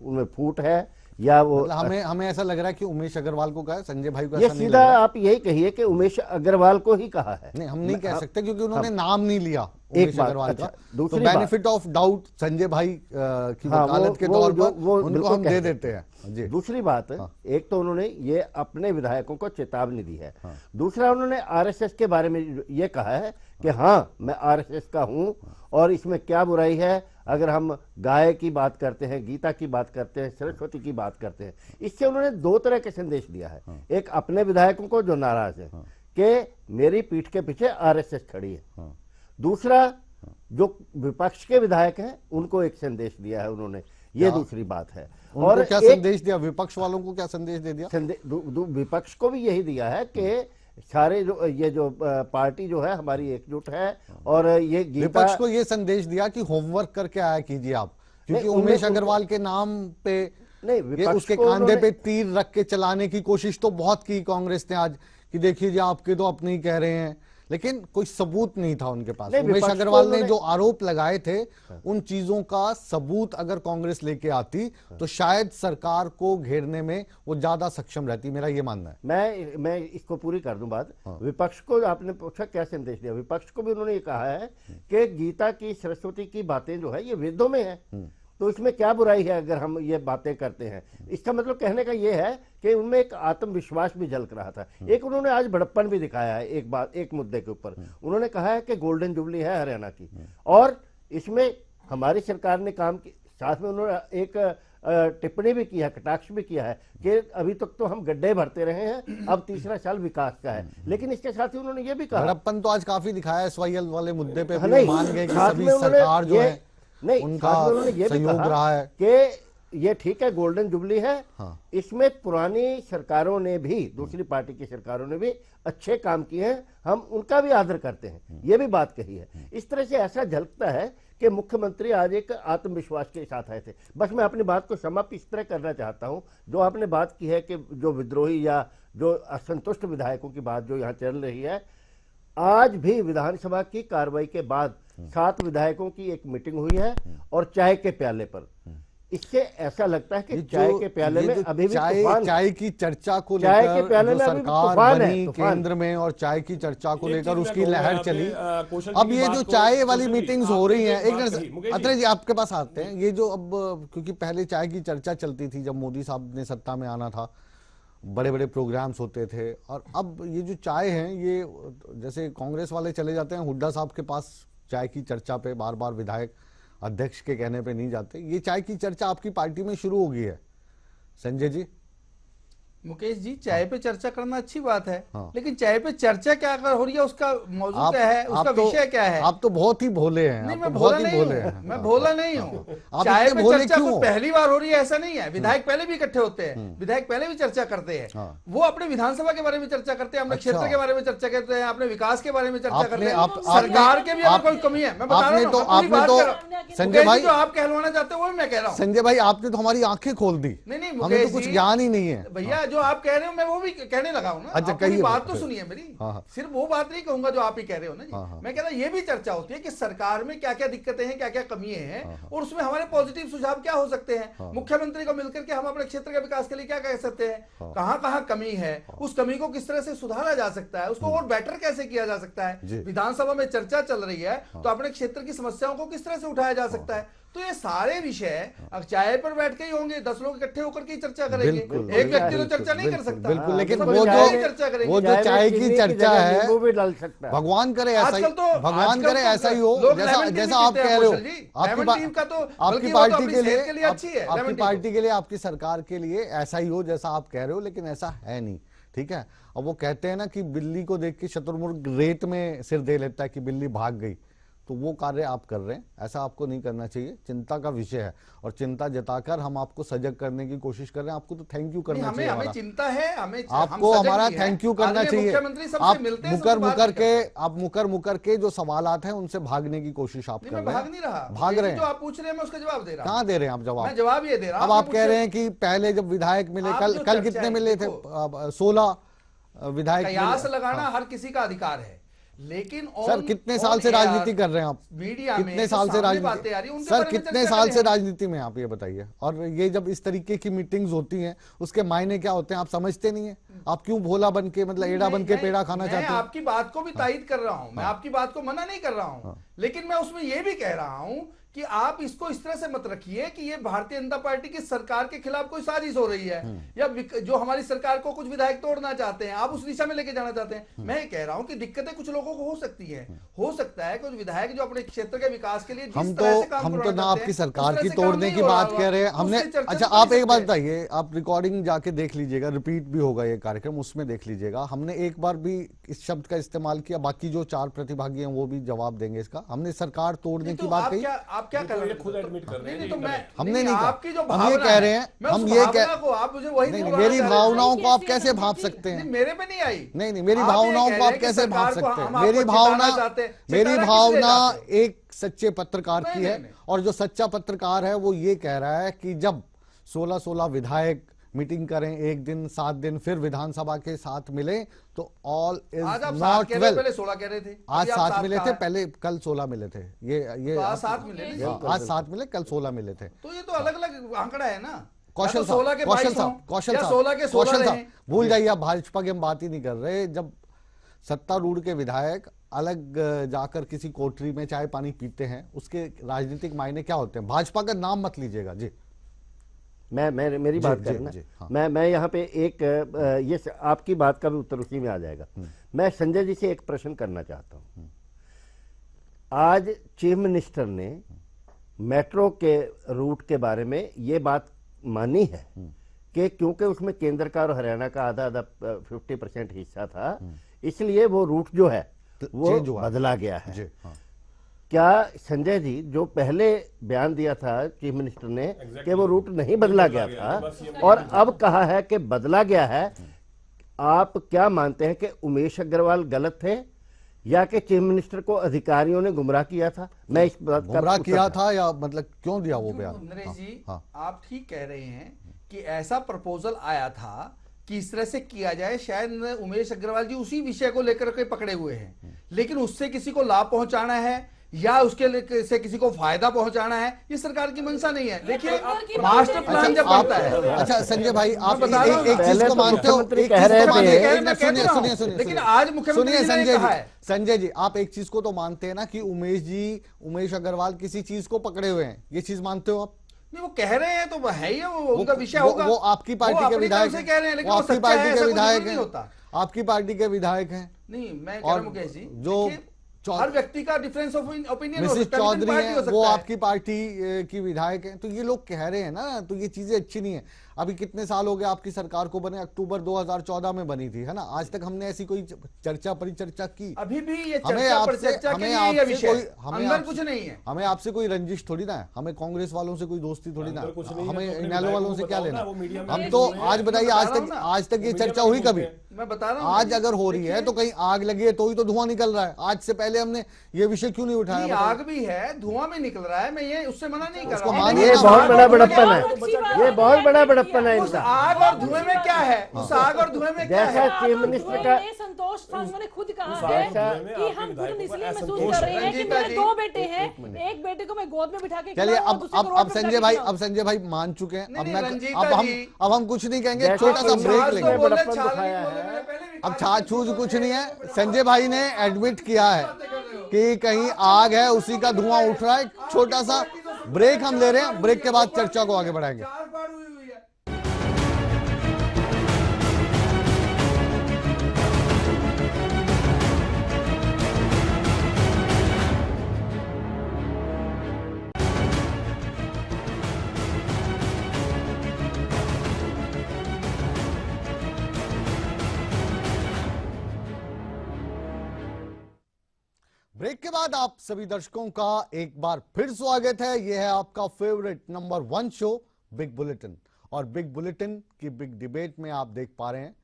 उनमें फूट है, या वो हमें ऐसा लग रहा है कि उमेश अग्रवाल को कहा है, संजय भाई को ये ऐसा नहीं सीधा आप यही कहिए कि उमेश अग्रवाल को ही कहा है। नहीं, हम नहीं कह सकते क्योंकि उन्होंने नाम नहीं लिया उमेश अग्रवाल का। दूसरी बेनिफिट ऑफ डाउट संजय भाई की वकालत के तौर पर उनको हम दे देते हैं। दूसरी बात, एक तो उन्होंने ये अपने विधायकों को चेतावनी दी है। दूसरा, उन्होंने आरएसएस के बारे में ये कहा है कि हाँ मैं आरएसएस का हूं और इसमें क्या बुराई है अगर हम गाय की बात करते हैं, गीता की बात करते हैं, सरस्वती की बात करते हैं। इससे उन्होंने दो तरह के संदेश दिया है। एक अपने विधायकों को जो नाराज है कि मेरी पीठ के पीछे आरएसएस खड़ी है। दूसरा, जो विपक्ष के विधायक हैं उनको एक संदेश दिया है उन्होंने ये दूसरी बात है। और क्या संदेश दिया विपक्ष वालों को, क्या संदेश दे दिया? विपक्ष को भी यही दिया है कि सारे जो पार्टी जो है हमारी एकजुट है, और ये विपक्ष को ये संदेश दिया कि होमवर्क करके आया कीजिए आप, क्योंकि उमेश अग्रवाल के नाम पे नहीं, उसके कांधे पे तीर रख के चलाने की कोशिश तो बहुत की कांग्रेस ने आज, कि देखिए जी आपके तो अपने ही कह रहे हैं, लेकिन कोई सबूत नहीं था उनके पास। उमेश अग्रवाल ने जो आरोप लगाए थे उन चीजों का सबूत अगर कांग्रेस लेके आती तो शायद सरकार को घेरने में वो ज्यादा सक्षम रहती, मेरा ये मानना है। मैं इसको पूरी कर दूं बात। विपक्ष को आपने पूछा क्या संदेश दिया, विपक्ष को भी उन्होंने ये कहा है कि गीता की, सरस्वती की बातें जो है ये वेदों में है, तो इसमें क्या बुराई है अगर हम ये बातें करते हैं। इसका मतलब कहने का ये है कि उनमें एक आत्मविश्वास भी झलक रहा था। एक उन्होंने आज बड़प्पन भी दिखाया है एक मुद्दे के ऊपर। उन्होंने कहा है कि गोल्डन जुबली है हरियाणा की, और इसमें हमारी सरकार ने काम की, साथ में उन्होंने एक टिप्पणी भी की है, कटाक्ष भी किया है कि अभी तक तो हम गड्ढे भरते रहे हैं, अब तीसरा साल विकास का है। लेकिन इसके साथ ही उन्होंने ये भी कहा, बड़प्पन तो आज काफी दिखाया SYL वाले मुद्दे पे, मान गए कि सभी सरकार जो है नहीं, उनका ये सहयोग रहा है कि ये ठीक है गोल्डन जुबली है। हाँ। इसमें पुरानी सरकारों ने भी, दूसरी पार्टी की सरकारों ने भी अच्छे काम किए हैं, हम उनका भी आदर करते हैं, ये भी बात कही है। इस तरह से ऐसा झलकता है कि मुख्यमंत्री आज एक आत्मविश्वास के साथ आए थे। बस मैं अपनी बात को समाप्त इस तरह करना चाहता हूं, जो आपने बात की है कि जो विद्रोही या जो असंतुष्ट विधायकों की बात जो यहाँ चल रही है, आज भी विधानसभा की कार्रवाई के बाद 7 विधायकों की एक मीटिंग हुई है और चाय के प्याले पर। इससे ऐसा लगता है कि चाय के प्याले में अभी भी चाय की चर्चा को लेकर जो सरकार बनी केंद्र में और चाय की चर्चा को लेकर उसकी लहर चली। अब ये जो चाय वाली मीटिंग्स हो रही हैं, एक मिनट अत्रे जी आपके पास आते हैं, ये जो अब क्योंकि पहले चाय की चर्चा चलती थी जब मोदी साहब ने सत्ता में आना था, बड़े बड़े प्रोग्राम्स होते थे, और अब ये जो चाय है ये जैसे कांग्रेस वाले चले जाते हैं हुड्डा साहब के पास चाय की चर्चा पे, बार बार विधायक अध्यक्ष के कहने पे नहीं जाते, ये चाय की चर्चा आपकी पार्टी में शुरू हो गई है। संजय जी, मुकेश जी, चाय पे चर्चा करना अच्छी बात है, हाँ। लेकिन चाय पे चर्चा क्या कर हो रही है, उसका मौजूद क्या है, उसका विषय क्या है? आप तो बहुत ही भोले हैं। नहीं, मैं भोला नहीं हूँ, मैं भोला नहीं हूँ। चाय पे चर्चा को पहली बार हो रही है ऐसा नहीं है। विधायक पहले भी इकट्ठे होते हैं, विधायक पहले भी चर्चा करते हैं, वो अपने विधानसभा के बारे में चर्चा करते हैं, अपने क्षेत्र के बारे में चर्चा करते हैं, अपने विकास के बारे में चर्चा करते हैं। सरकार के भी अगर कोई कमी है, मैं बता रहा हूँ। संजय भाई जो आप कहलवाना चाहते हो वो मैं कह रहा हूँ। संजय भाई आपने तो हमारी आंखें खोल दी। नहीं, हमें तो कुछ ज्ञान ही नहीं है भैया, जो आप कह रहे हो मैं वो भी कहने लगा हूं ना। अच्छा, कहीं बात तो सुनिए मेरी। हाँ। सिर्फ वो बात नहीं कहूंगा जो आप ही कह रहे हो ना जी। हाँ। मैं कह रहा ये भी चर्चा होती है कि सरकार में क्या क्या दिक्कतें हैं, क्या क्या कमियां हैं, और उसमें हमारे पॉजिटिव सुझाव क्या हो सकते हैं। मुख्यमंत्री को मिलकर के हम अपने क्षेत्र के विकास के लिए क्या कह सकते हैं, कहां कमी है, उस कमी को किस तरह से सुधारा जा सकता है, उसको और बेटर कैसे किया जा सकता है। विधानसभा में चर्चा चल रही है तो अपने क्षेत्र की समस्याओं को किस तरह से उठाया जा सकता है। तो ये सारे विषय अब चाय पर बैठ के ही होंगे, 10 लोग इकट्ठे होकर के चर्चा करेंगे, एक व्यक्ति तो चर्चा नहीं कर सकता। बिल्कुल, लेकिन वो जो चाय की चर्चा है वो भी डाल सकता है। भगवान करे ऐसा ही, भगवान करे ऐसा ही हो जैसा आप कह रहे हो। आपकी पार्टी के लिए, आपकी पार्टी के लिए, आपकी सरकार के लिए ऐसा ही हो जैसा आप कह रहे हो, लेकिन ऐसा है नहीं। ठीक है, अब वो कहते हैं ना कि बिल्ली को देख के शतुरमुर्ग रेत में सिर दे लेता है कि बिल्ली भाग गई, तो वो कार्य आप कर रहे हैं, ऐसा आपको नहीं करना चाहिए। चिंता का विषय है और चिंता जताकर हम आपको सजग करने की कोशिश कर रहे हैं। आपको तो थैंक यू करना चाहिए। हमें चिंता है, आपको हमारा थैंक यू करना चाहिए। आप मुकर के जो सवालात हैं उनसे भागने की कोशिश आप कर रहे हैं। भाग रहे हैं, जो आप पूछ रहे हैं मैं उसका जवाब दे रहा हूं। कहाँ दे रहे हैं आप जवाब? मैं जवाब ये दे रहा हूं। अब आप कह रहे हैं कि पहले जब विधायक मिले, कल कितने मिले थे? 16 विधायक। कयास लगाना हर किसी का अधिकार है, लेकिन सर कितने साल से राजनीति कर रहे हैं आप? मीडिया में कितने साल से राजनीति, सर कितने साल से राजनीति में आप ये बताइए। और ये जब इस तरीके की मीटिंग्स होती हैं उसके मायने क्या होते हैं आप समझते नहीं है? आप क्यों भोला बन के, मतलब एड़ा बन के पेड़ा खाना चाहते हैं? मैं आपकी बात को भी तायद कर रहा हूं, मैं आपकी बात को मना नहीं कर रहा हूं, लेकिन मैं उसमें ये भी कह रहा हूं कि आप इसको इस तरह से मत रखिए कि ये भारतीय जनता पार्टी की सरकार के खिलाफ कोई साजिश हो रही है, या जो हमारी सरकार को कुछ विधायक तोड़ना चाहते हैं, आप उस दिशा में लेके जाना चाहते हैं। मैं कह रहा हूं कि दिक्कतें कुछ लोगों को हो सकती है, हो सकता है कुछ विधायक जो अपने क्षेत्र के विकास के लिए हम तो ना आपकी सरकार की तोड़ने की बात कह रहे हैं हमने। अच्छा, आप एक बात बताइए, आप रिकॉर्डिंग जाके देख लीजिएगा, रिपीट भी होगा ये कार्यक्रम, उसमें देख लीजिएगा। हमने एक बार भी इस शब्द का इस्तेमाल किया? बाकी जो 4 प्रतिभागी हैं वो भी जवाब देंगे इसका। हमने सरकार तोड़ने की बात कही? आप क्या कर रहे ये हैं? खुद एडमिट कर रहे हैं। नहीं, तो मैं हमने नहीं कहा। आपकी जो हम ये भावना कह रहे है, हैं, मैं हम उस ये भावना को आप मुझे वही नहीं, बोलना मेरी चाह रहे हैं। भावनाओं को आप कैसे भाप सकते हैं? नहीं, मेरे पे नहीं आई। नहीं, मेरी आप ये भावनाओं कह को रहे आप हैं कि कैसे भाप सरकार को सकते हैं? हम आपको मेरी चिताना भावना, चाहते हैं। मेरी चिताना किस लिए भावना चाहते हैं? एक सच्चे पत्रकार की है, और जो सच्चा पत्रकार है वो ये कह रहा है कि जब 16 विधायक मीटिंग करें, एक दिन 7 दिन फिर विधानसभा के साथ मिले, तो ऑल इज आज आप 7 नॉट कह रहे वेल। थे, पहले 16 कह रहे थे। आज अभी आप 7 मिले थे, कहा। पहले कल 16 मिले थे। ये तो आज 7 मिले नहीं? हाँ, आज 7 मिले, कल 16 मिले थे। तो ये तो अलग अलग आंकड़ा है ना। कौशल या तो 16 के 22 हों, कौशल या 16 के 16 कौशल साहब, रहें। भूल जाइए, आप भाजपा की हम बात ही नहीं कर रहे। जब सत्तारूढ़ के विधायक अलग जाकर किसी कोठरी में चाय पानी पीते हैं, उसके राजनीतिक मायने क्या होते हैं? भाजपा का नाम मत लीजिएगा जी। मेरी बात करना। हाँ। मैं यहाँ पे एक ये आपकी बात का भी उत्तर उसी में आ जाएगा। मैं संजय जी से एक प्रश्न करना चाहता हूँ। आज चीफ मिनिस्टर ने मेट्रो के रूट के बारे में ये बात मानी है कि क्योंकि उसमें केंद्र का और हरियाणा का आधा 50% हिस्सा था, इसलिए वो रूट जो है वो बदला गया है। जी, हाँ। क्या संजय जी, जो पहले बयान दिया था चीफ मिनिस्टर ने कि वो रूट नहीं बदला गया था और अब कहा है कि बदला गया है, आप क्या मानते हैं कि उमेश अग्रवाल गलत थे या कि चीफ मिनिस्टर को अधिकारियों ने गुमराह किया था? मैं इस बात का गुमराह किया था या मतलब क्यों दिया वो बयान? नरेश जी, हाँ। आप ठीक कह रहे हैं कि ऐसा प्रपोजल आया था कि इस तरह से किया जाए। शायद उमेश अग्रवाल जी उसी विषय को लेकर के पकड़े हुए हैं, लेकिन उससे किसी को लाभ पहुंचाना है या उसके से किसी को फायदा पहुंचाना है, ये सरकार की मंशा नहीं है। देखिए, मास्टर प्लान जब बनता है। अच्छा संजय भाई, आप बता रहा हूं, एक चीज को मानते हो, एक कह रहे चीज थे, लेकिन आज मुख्यमंत्री जी ने कहा है। संजय जी, आप एक चीज को तो मानते हैं ना कि उमेश अग्रवाल किसी चीज को पकड़े हुए हैं, ये चीज मानते हो आप? नहीं, वो कह रहे हैं तो है ही, वो उनका विषय होगा। वो आपकी पार्टी के विधायक से कह रहे हैं, लेकिन वो वो आपकी सच्चा पार्टी है, के ऐसा विधायक कुछ नहीं हैं, होता। आपकी पार्टी के विधायक हैं। नहीं, मैं कह रहा हूं मुकेश जी, जो हर व्यक्ति का डिफरेंस ऑफ ओपिनियन हो मिसेस सकता है, चौधरी पार्टी हैं, हो सकता वो है। आपकी पार्टी की विधायक हैं, तो ये लोग कह रहे हैं ना, तो ये चीजें अच्छी नहीं है। अभी कितने साल हो गए आपकी सरकार को बने? अक्टूबर 2014 में बनी थी, है ना? आज तक हमने ऐसी कोई चर्चा परिचर्चा की? अभी भी ये हमें चर्चा पर आपसे चर्चा के हमें लिए ये आपसे विषय कोई अंदर कुछ नहीं है। हमें आपसे कोई रंजिश थोड़ी ना है, हमें कांग्रेस वालों से कोई दोस्ती थोड़ी ना है, कुछ नहीं है, हमें तो अपने इनेलो वालों से क्या बताओ लेना? ना, वो मीडिया में हम तो आज बताइए, आज तक ये चर्चा हुई कभी? मैं बता रहा हूं, आज अगर हो रही है तो कहीं आग लगी है तो ही तो धुआं निकल रहा है। आज से पहले हमने ये विषय क्यों नहीं उठाया? नहीं, आग भी है, धुआं भी निकल रहा है, मैं ये उससे मना नहीं कर उसको रहा हूं। मानिए ये ना, बहुत बड़ा बड़प्पन है, है, ये बहुत बड़ा बड़प्पन है उस इनका। आग और धुएं में क्या है? उस आग और धुएं में क्या जैसा है? चीफ मिनिस्टर का संतोष सांगवान ने खुद कहा उस है जैसा- कि हम खुद इसलिए महसूस असंतोष कर रहे हैं कि रंजीता मेरे जी, 2 बेटे हैं, एक बेटे को मैं गोद में बिठा के चलिए, खिलाऊं और दूसरे को रोड अब पे संजय बिठा भाई, के अब संजय भाई मान चुके हैं। नहीं, अब नहीं, मैं रंजीता अब जी, हम कुछ नहीं कहेंगे, जैसे छोटा सा आप ब्रेक छाछ लेंगे। को बोले, बड़प्पन छाछ दिखाया नहीं बोले, है। मैंने पहले भी अब कहा। छाछ छूछ कुछ नहीं है। संजय भाई ने एडमिट किया है कि कहीं आग है, उसी का धुआं उठ रहा है। छोटा सा ब्रेक हम ले रहे हैं, ब्रेक के बाद चर्चा को आगे बढ़ाएंगे। चार बार हुई हुई है। ब्रेक के बाद आप सभी दर्शकों का एक बार फिर स्वागत है। यह है आपका favourite number 1 show big bulletin, और बिग बुलेटिन की बिग डिबेट में आप देख पा रहे हैं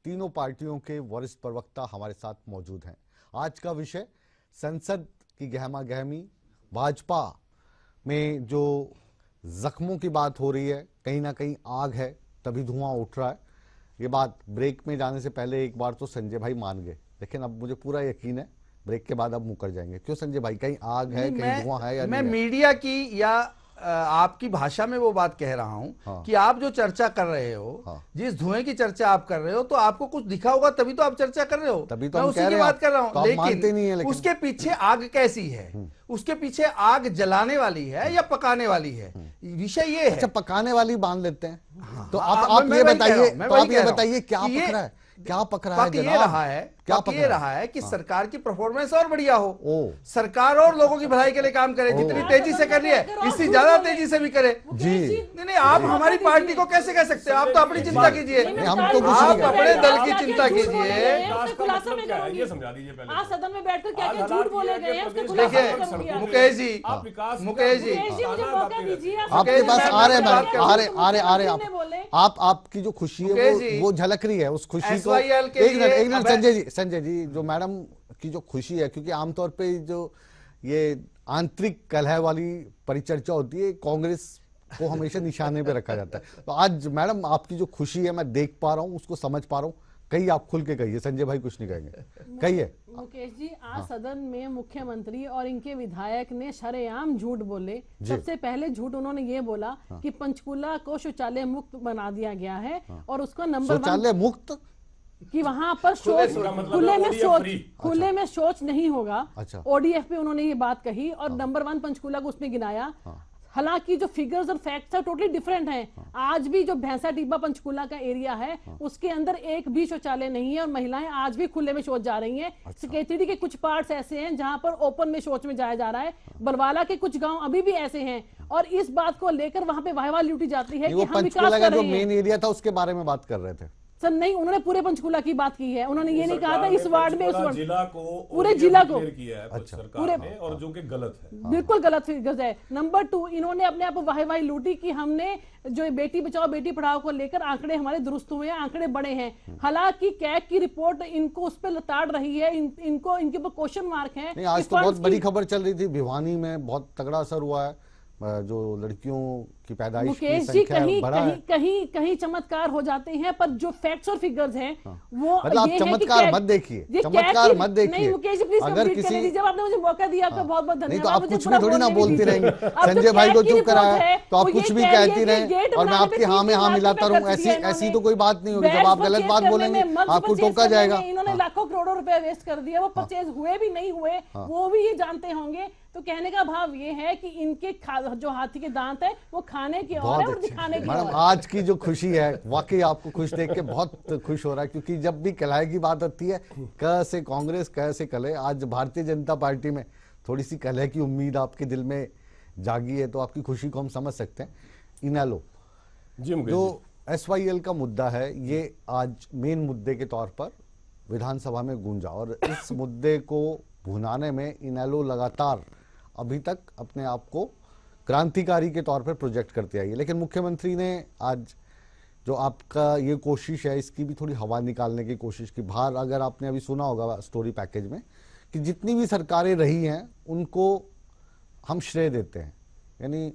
तीनों पार्टियों के वरिष्ठ प्रवक्ता हमारे साथ मौजूद हैं। आज का विषय संसद की गहमा गहमी, भाजपा में जो जख्मों की बात हो रही है, कहीं ना कहीं आग है तभी धुआं उठ रहा है। ये बात ब्रेक में जाने से पहले एक बार तो संजय भाई मान गए, लेकिन अब मुझे पूरा यकीन है ब्रेक के बाद अब मुकर जाएंगे। क्यों संजय भाई, कहीं आग है, कहीं धुआं है या मैं नहीं है? मीडिया की या आपकी भाषा में वो बात कह रहा हूं हाँ। कि आप जो चर्चा कर रहे हो, हाँ। जिस धुएं की चर्चा आप कर रहे हो, तो आपको कुछ दिखा होगा तभी तो आप चर्चा कर रहे हो। तभी तो मैं हम उसी कह की रहे हैं, बात कर रहा तो हूं। आप मानते नहीं है, लेकिन उसके पीछे आग कैसी है, उसके पीछे आग जलाने वाली है या पकाने वाली है, विषय ये है। अच्छा, पकाने वाली बांध लेते हैं। तो हाँ, आप मैं ये वही कह रहा बताइए, हूं, मैं तो वही आप कह ये रहा हूं बताइए क्या कि ये पक रहा है, क्या पक रहा है पक ये जनाब? रहा है क्या पक ये पकड़ा? रहा है कि सरकार की परफॉर्मेंस और बढ़िया हो, ओ। सरकार और लोगों की भलाई के लिए काम करे, जितनी तेजी से कर रही है इससे ज्यादा तेजी से भी करे। जी नहीं, आप हमारी पार्टी को कैसे कह सकते हो? आप तो अपनी चिंता कीजिए, हम तो कुछ आप नहीं कह अपने दल की चिंता कीजिए। ये समझा दीजिए पहले। आज सदन में बैठकर क्या क्या झूठ बोले गए हैं उसके खुलासा देखिए करूंगी। मुकेश जी, आप विकास मुकेश जी, मुझे मौका दीजिए। आपके पास आ रहे मैडम, आ रहे कितने बोले? आप आपकी जो खुशी है मुकेश जी, वो झलक रही है, उस खुशी को SYL के एक मिनट लिए संजय जी जो मैडम की जो खुशी है, क्योंकि आमतौर पे जो ये आंतरिक कलह वाली परिचर्चा होती है कांग्रेस को हमेशा निशाने पे रखा जाता है, तो आज मैडम आपकी जो खुशी है मैं देख पा रहा हूँ, उसको समझ पा रहा हूँ। कहिए, आप खुल के कहिए, संजय भाई कुछ नहीं कहेंगे, कहिए। मुकेश जी, आज सदन में मुख्यमंत्री और इनके विधायक ने शरेआम झूठ बोले। सबसे पहले झूठ उन्होंने ये बोला कि पंचकूला को शौचालय मुक्त बना दिया गया है और उसका नंबर 1 शौचालय मुक्त कि वहां पर शौच खुले में शौच नहीं होगा। अच्छा। ओडीएफ पे उन्होंने ये बात कही और नंबर 1 पंचकूला को उसमें गिनाया। हालांकि जो फिगर्स और फैक्ट्स है टोटली डिफरेंट हैं। आज भी जो भैंसा टिब्बा पंचकूला का एरिया है उसके अंदर एक भी शौचालय नहीं है और महिलाएं आज भी खुले में शौच जा रही हैं। केतड़ी के कुछ पार्ट्स ऐसे हैं जहां पर ओपन में शौच में जाया जा रहा है। बलवाला के कुछ गांव अभी भी ऐसे हैं और इस बात को लेकर वहां पे वाहवाह लूटी जाती है कि हम विकास कर रहे हैं। जो मेन एरिया था उसके बारे में बात कर रहे थे सर। नहीं, उन्होंने पूरे पंचकूला की बात की है। उन्होंने ये नहीं कहा था इस वार्ड में, उस वार्ड जिला को, पूरे जिला को किया है अच्छा। सरकार ने, और जो कि गलत है, बिल्कुल गलत फिगर्स है। नंबर 2, इन्होंने अपने आप वाहवाही लूटी कि हमने जो बेटी बचाओ बेटी पढ़ाओ को लेकर आंकड़े हमारे दुरुस्त हुए हैं, आंकड़े बड़े हैं। हालांकि कैग की रिपोर्ट इनको उस पर लताड़ रही है, इनको इनके ऊपर क्वेश्चन मार्क है। आज तो बहुत बड़ी खबर चल रही थी, भिवानी में बहुत तगड़ा असर हुआ है, जो लड़कियों की पैदाइश की संख्या बढ़ा है। कहीं चमत्कार हो जाते हैं, पर जो फैक्ट्स और फिगर्स हैं वो मतलब आप चमत्कार मत देखिए, चमत्कार मत देखिए। नहीं मुकेश जी, प्लीज अगर किसी जब आपने मुझे मौका दिया आपका बहुत बहुत धन्यवाद। नहीं तो आप कुछ भी थोड़ी ना बोलती रहेंगे, संजय भाई को चुप कराया तो आप कुछ भी कहती रहे और मैं आपकी हाँ में हाँ मिलाता रहूं, ऐसी तो कोई बात नहीं होगी। जब आप गलत बात बोलेंगे आपको टोका जाएगा। इन्होंने लाखों करोड़ों रुपए वेस्ट कर दिया, वो परचेज हुए भी नहीं हुए वो भी ये जानते होंगे। तो कहने का भाव ये है कि इनके जो हाथी के दांत है वो खाने की और है और दिखाने की। मैडम आज की जो खुशी है वाकई आपको खुश देख के बहुत खुश हो रहा है, क्योंकि जब भी कलह की बात आती है क से कांग्रेस क से कलह, आज भारतीय जनता पार्टी में थोड़ी सी कलह की उम्मीद आपके दिल में जागी है, तो आपकी खुशी को हम समझ सकते हैं। इनेलो जो SYL का मुद्दा है ये आज मेन मुद्दे के तौर पर विधानसभा में गूंजा और इस मुद्दे को भुनाने में इनेलो लगातार अभी तक अपने आप को क्रांतिकारी के तौर पर प्रोजेक्ट करते आई है। लेकिन मुख्यमंत्री ने आज जो आपका ये कोशिश है इसकी भी थोड़ी हवा निकालने की कोशिश की। बाहर अगर आपने अभी सुना होगा स्टोरी पैकेज में कि जितनी भी सरकारें रही हैं उनको हम श्रेय देते हैं, यानी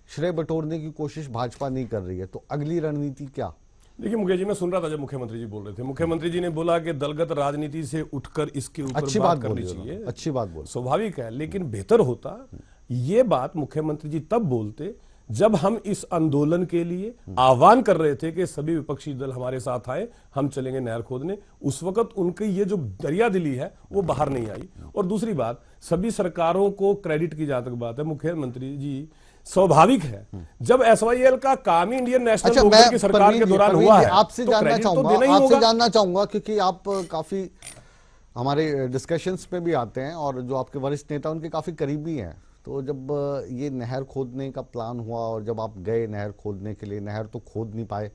श्रेय बटोरने की कोशिश भाजपा नहीं कर रही है। तो अगली रणनीति क्या? देखिए मुकेश जी, मैं सुन रहा था जब मुख्यमंत्री जी बोल रहे थे, मुख्यमंत्री जी ने बोला कि दलगत राजनीति से उठकर इसके ऊपर बात करनी चाहिए। अच्छी बात बोल, स्वाभाविक है, लेकिन बेहतर होता ये बात मुख्यमंत्री जी तब बोलते जब हम इस आंदोलन के लिए आह्वान कर रहे थे कि सभी विपक्षी दल हमारे साथ आए, हम चलेंगे नहर खोदने। उस वक्त उनकी ये जो दरिया दिली है वो बाहर नहीं आई। और दूसरी बात, सभी सरकारों को क्रेडिट की जहां तक बात है, मुख्यमंत्री जी स्वाभाविक है जब SYL का काम ही इंडियन नेशनल कांग्रेस की सरकार के दौरान हुआ है, आपसे जानना चाहूंगा क्योंकि आप काफी हमारे डिस्कशंस पे भी आते हैं और जो आपके वरिष्ठ नेता उनके काफी करीबी हैं। तो जब ये नहर खोदने का प्लान हुआ और जब आप गए नहर खोदने के लिए, नहर तो खोद नहीं पाए,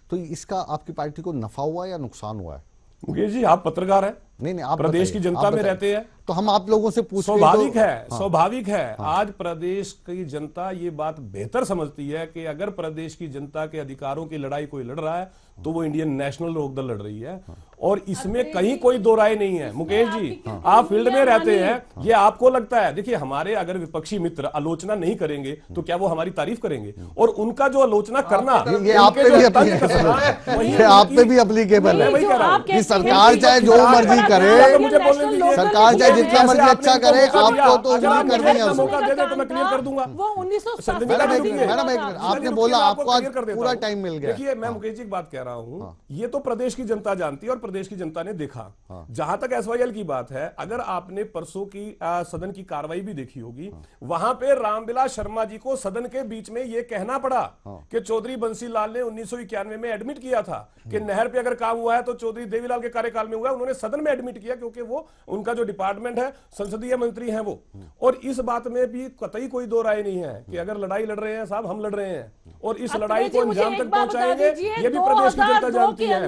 तो इसका आपकी पार्टी को नफा हुआ या नुकसान हुआ है? मुकेश जी, आप पत्रकार हैं, नहीं आप प्रदेश की जनता में रहते हैं, तो हम आप लोगों से पूछ स्वाभाविक है, स्वाभाविक है। आज प्रदेश की जनता ये बात बेहतर समझती है कि अगर प्रदेश की जनता के अधिकारों की लड़ाई कोई लड़ रहा है तो वो इंडियन नेशनल लोकदल लड़ रही है और इसमें कहीं कोई दो राय नहीं है। मुकेश जी, आप फील्ड में रहते हैं, ये आपको लगता है, देखिए हमारे अगर विपक्षी मित्र आलोचना नहीं करेंगे तो क्या वो हमारी तारीफ करेंगे? और उनका जो आलोचना करना ये आप पे भी एप्लीकेबल है कि सरकार चाहे जो मर्जी करे, सरकार चाहे जितना मर्जी अच्छा करे, आपको तो करनी है। मौका दे दे तो मैं क्लियर कर दूंगा। मैडम आपने बोला आपको आज पूरा टाइम मिल गया। देखिए मैं मुकेश जी की बात कह रहा हूं, ये तो प्रदेश की जनता जानती है और प्रदेश की जनता ने देखा। जहां तक SYL की बात है, अगर आपने परसों की सदन की कार्रवाई भी देखी होगी, वहां पे रामविलास शर्मा जी को सदन के बीच में यह कहना पड़ा कि चौधरी बंसीलाल ने 1991 में एडमिट किया था कि नहर पे अगर काम हुआ है तो चौधरी देवीलाल के कार्यकाल में हुआ है। उन्होंने सदन में एडमिट किया, क्योंकि वो उनका जो डिपार्टमेंट है, संसदीय मंत्री हैं वो। और इस बात में भी कतई कोई दो राय नहीं है कि अगर लड़ाई लड़ रहे हैं साहब, हम लड़ रहे हैं और इस लड़ाई को अंजाम तक पहुंचाएंगे, ये भी प्रदेश की जनता जानती है।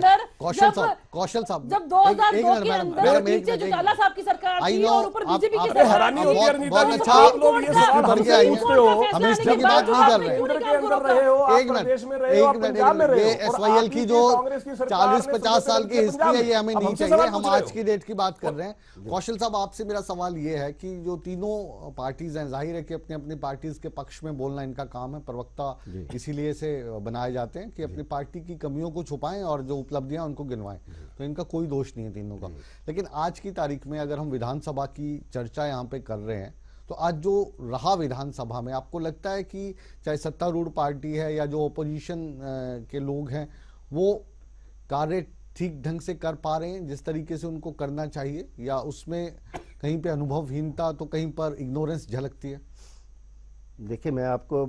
कौशल साहब जब 2002 के अंदर नीचे जो जाला साहब की सरकार थी और ऊपर बीजेपी की सरकार, हैरानी होती है अनीता जी, अच्छा, आप लोग ये सवाल हमसे पूछते हो, हम हिस्ट्री की बात नहीं कर रहे हैं। केंद्र के अंदर रहे हो, आप प्रदेश में रहे हो, आप पंजाब में रहे हो, और एसवाईएल की जो कांग्रेस की सरकार 40-50 साल की हिस्ट्री है, ये हमें अब नहीं हमसे चाहिए, सवाल हम पूछ रहे आज की डेट की बात कर रहे हैं। कौशल साहब, आपसे मेरा सवाल ये है कि जो तीनों पार्टीज हैं, जाहिर है कि अपनी अपनी पार्टीज के पक्ष में बोलना इनका काम है, प्रवक्ता इसीलिए से बनाए जाते हैं कि अपनी पार्टी की कमियों को छुपाएं और जो उपलब्धियां उनको गिनवाएं, तो इनका कोई दोष नहीं है तीनों का। लेकिन आज की तारीख में अगर हम विधानसभा की चर्चा यहाँ पे कर रहे हैं, तो आज जो रहा विधानसभा में, आपको लगता है कि चाहे सत्तारूढ़ पार्टी है या जो ओपोजिशन के लोग हैं, वो कार्य ठीक ढंग से कर पा रहे हैं जिस तरीके से उनको करना चाहिए, या उसमें कहीं पे अनुभवहीनता, तो कहीं पर इग्नोरेंस झलकती है? देखिए, मैं आपको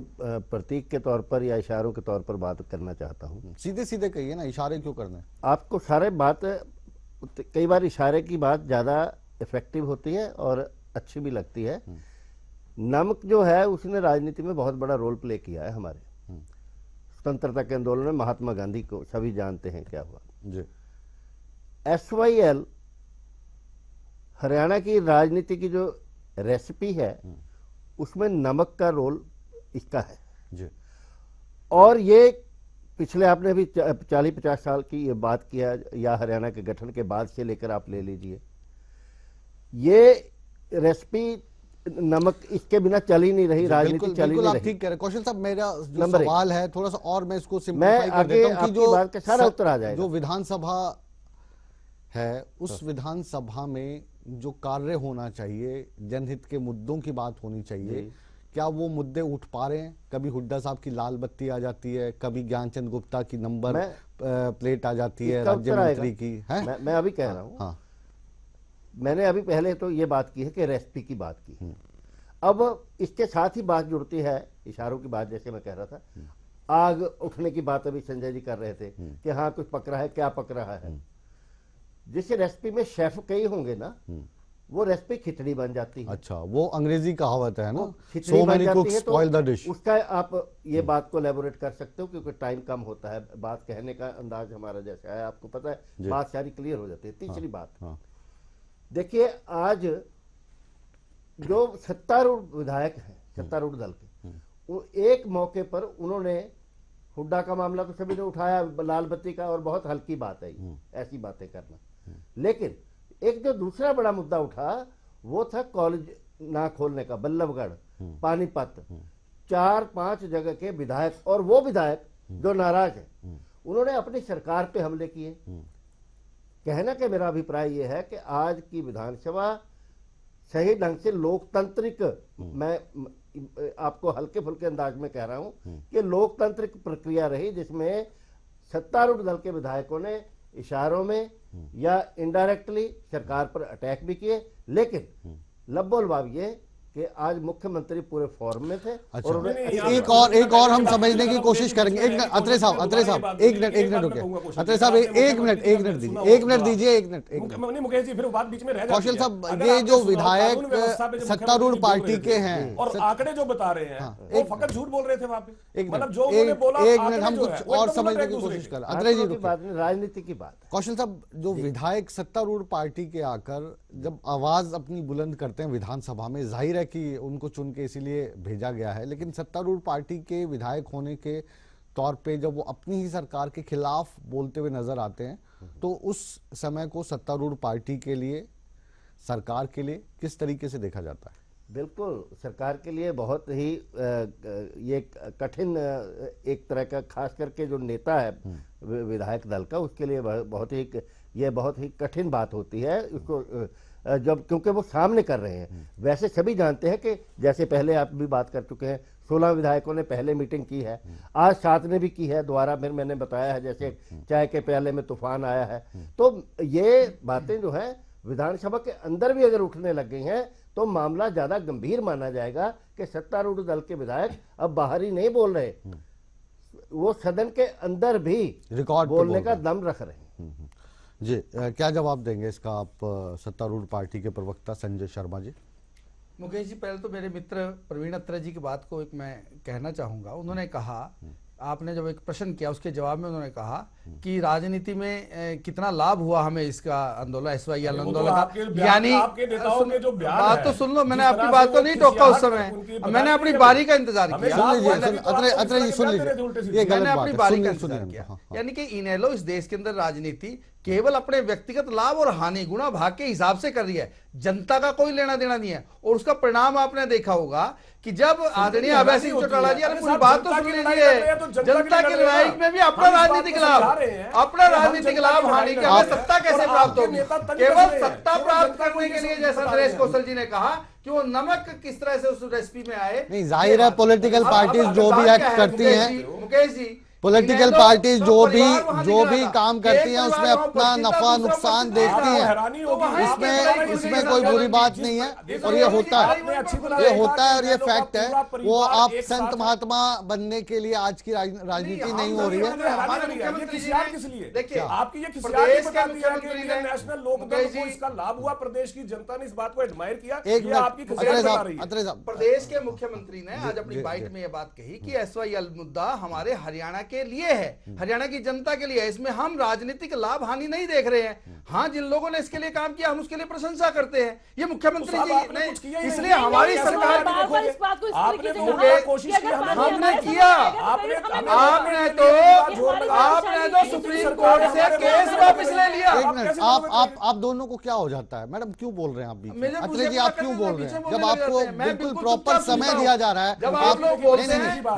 प्रतीक के तौर पर या इशारों के तौर पर बात करना चाहता हूँ। सीधे सीधे कहिए ना, इशारे क्यों करना है? आपको सारे बात, कई बार इशारे की बात ज़्यादा इफेक्टिव होती है और अच्छी भी लगती है। नमक जो है उसने राजनीति में बहुत बड़ा रोल प्ले किया है। हमारे स्वतंत्रता के आंदोलन में महात्मा गांधी को सभी जानते हैं क्या हुआ जी। एसवाईएल हरियाणा की राजनीति की जो रेसिपी है उसमें नमक का रोल इसका है जी। और ये पिछले आपने भी 40-50 साल की ये बात किया, या हरियाणा के गठन के बाद से लेकर आप ले लीजिए, ये रेसिपी नमक इसके बिना चल ही नहीं रही, राजनीति चल ही नहीं आप रही। ठीक कह रहे हैं कौशल साहब। मेरा जो सवाल है थोड़ा सा और मैं इसको मैं सिंपलीफाई कर आगे देता हूं कि आपकी बात का सारा उत्तर आ जाएगा। जो विधानसभा है, उस विधानसभा में जो कार्य होना चाहिए, जनहित के मुद्दों की बात होनी चाहिए, क्या वो मुद्दे उठ पा रहे हैं? कभी हुड्डा साहब की लाल बत्ती आ जाती है, कभी ज्ञानचंद गुप्ता की नंबर प्लेट आ जाती है राज्य मंत्री की है। मैं अभी कह रहा हूँ, हाँ, मैंने अभी पहले तो ये बात की है कि रेसिपी की बात की। अब इसके साथ ही बात जुड़ती है इशारों की बात, जैसे मैं कह रहा था, आग उठने की बात अभी संजय जी कर रहे थे कि हाँ कुछ पक रहा है, क्या पक रहा है। जिस रेसिपी में शेफ कई होंगे ना, वो रेसिपी खिचड़ी बन जाती है। अच्छा, वो अंग्रेजी कहावत है ना, खिचड़ी so बन many जाती cooks है, तो spoil the dish। उसका आप ये बात को एलेबोरेट कर सकते हो क्योंकि टाइम कम होता है, बात कहने का अंदाज हमारा जैसा है, आपको पता है, बात सारी क्लियर हो जाती है। तीसरी बात, देखिए आज जो सत्तारूढ़ विधायक हैं, सत्तारूढ़ दल के, वो एक मौके पर उन्होंने हुड्डा का मामला तो सभी ने उठाया, लाल बत्ती का, और बहुत हल्की बात है ऐसी बातें करना। लेकिन एक जो दूसरा बड़ा मुद्दा उठा वो था कॉलेज ना खोलने का, बल्लभगढ़, पानीपत, 4-5 जगह के विधायक, और वो विधायक जो नाराज है, उन्होंने अपनी सरकार पे हमले किए। कहना कि मेरा अभिप्राय यह है कि आज की विधानसभा सही ढंग से लोकतांत्रिक, मैं आपको हल्के फुल्के अंदाज में कह रहा हूं कि लोकतांत्रिक प्रक्रिया रही, जिसमें सत्तारूढ़ दल के विधायकों ने इशारों में या इनडायरेक्टली सरकार पर अटैक भी किए। लेकिन लब्बोल बाब ये कि आज मुख्यमंत्री पूरे फॉर्म में थे। अच्छा, और एक और हम समझने की कोशिश करेंगे। एक मिनट अत्रे साहब, एक मिनट रुके। अत्रे साहब एक मिनट दीजिए। मुकेश जी, फिर बात बीच में रह जाती है। कौशल साहब, ये जो विधायक सत्तारूढ़ पार्टी के हैं और आंकड़े जो बता रहे हैं, वो फकत झूठ बोल रहे थे वहां पे। मतलब जो उन्होंने बोला, एक मिनट हम कुछ और समझने की कोशिश करें। अत्रे जी, राजनीति की बात। कौशल साहब, जो विधायक सत्तारूढ़ पार्टी के आकर जब आवाज अपनी बुलंद करते हैं विधानसभा में, जाहिर है कि उनको चुन के इसीलिए भेजा गया है, लेकिन सत्तारूढ़ पार्टी के विधायक होने के तौर पे जब वो अपनी ही सरकार के खिलाफ बोलते हुए नजर आते हैं, तो उस समय को सत्तारूढ़ पार्टी के लिए, सरकार के लिए किस तरीके से देखा जाता है? बिल्कुल, सरकार के लिए बहुत ही ये कठिन एक तरह का, खास करके जो नेता है विधायक दल का, उसके लिए बहुत ही कठिन बात होती है उसको, जब क्योंकि वो सामने कर रहे हैं। वैसे सभी जानते हैं कि जैसे पहले आप भी बात कर चुके हैं, 16 विधायकों ने पहले मीटिंग की है, आज 7 ने भी की है दोबारा, फिर मैंने बताया है जैसे चाय के प्याले में तूफान आया है। तो ये बातें जो है विधानसभा के अंदर भी अगर उठने लग गई हैं तो मामला ज्यादा गंभीर माना जाएगा कि सत्तारूढ़ दल के विधायक अब बाहर ही नहीं बोल रहे, वो सदन के अंदर भी रिकॉर्ड बोलने का दम रख रहे हैं। जी क्या जवाब देंगे इसका आप सत्तारूढ़ पार्टी के प्रवक्ता संजय शर्मा जी? मुकेश जी, पहले तो मेरे मित्र प्रवीण अत्रे जी की बात को एक मैं कहना चाहूंगा। उन्होंने कहा, आपने जब एक प्रश्न किया उसके जवाब में उन्होंने कहा कि राजनीति में कितना लाभ हुआ हमें इसका आंदोलन, SYL आंदोलन का, यानी बात तो सुन लो, मैंने आपकी बात तो नहीं टोका उस समय, मैंने अपनी बारी का इंतजार किया, मैंने अपनी बारी का इंतजार किया। यानी कि इनेलो इस देश के अंदर राजनीति केवल अपने व्यक्तिगत लाभ और हानि गुणा भाग के हिसाब से कर रही है, जनता का कोई लेना देना नहीं है। और उसका परिणाम आपने देखा होगा कि जब आदरणीय अभय सिंह चौटाला जी, पूरी बात तो सुन लीजिए, जनता की लड़ाई में भी अपना राजनीतिक लाभ हानि के हमें सत्ता कैसे प्राप्त होगी? केवल सत्ता प्राप्त करने के लिए, जैसा नरेश कौशल जी ने कहा कि वो नमक किस तरह से उस रेसिपी में आए। नहीं, जाहिर है पॉलिटिकल पार्टीज जो भी एक्ट करती हैं, मुकेश जी, पॉलिटिकल पार्टीज जो भी काम करती हैं उसमें अपना नफा नुकसान देखती हैं, इसमें कोई बुरी बात नहीं है। और ये होता है और ये फैक्ट है। वो आप संत महात्मा बनने के लिए आज की राजनीति नहीं हो रही है। देखिए, आपकी ये प्रदेश का मुख्यमंत्री ने नेशनल लोकदल को इसका लाभ हुआ, प्रदेश की जनता ने इस बात को एडमायर किया। एक आपकी प्रदेश के मुख्यमंत्री ने आज अपनी बाइट में ये बात कही कि SYL मुद्दा हमारे हरियाणा के लिए है, हरियाणा की जनता के लिए है, इसमें हम राजनीतिक लाभ हानि नहीं देख रहे हैं। हाँ, जिन लोगों ने इसके लिए काम किया हम उसके लिए प्रशंसा करते हैं। ये मुख्यमंत्री जी ने, इसलिए हमारी सरकार हमने किया, आपने तो सुप्रीम कोर्ट से केस वापस ले लिया। आप दोनों को क्या हो जाता है मैडम, क्यों बोल रहे हैं आप बीच में? अत्रे जी, आप क्यों बोल रहे हैं जब आपको बिल्कुल प्रॉपर समय दिया जा रहा है? जब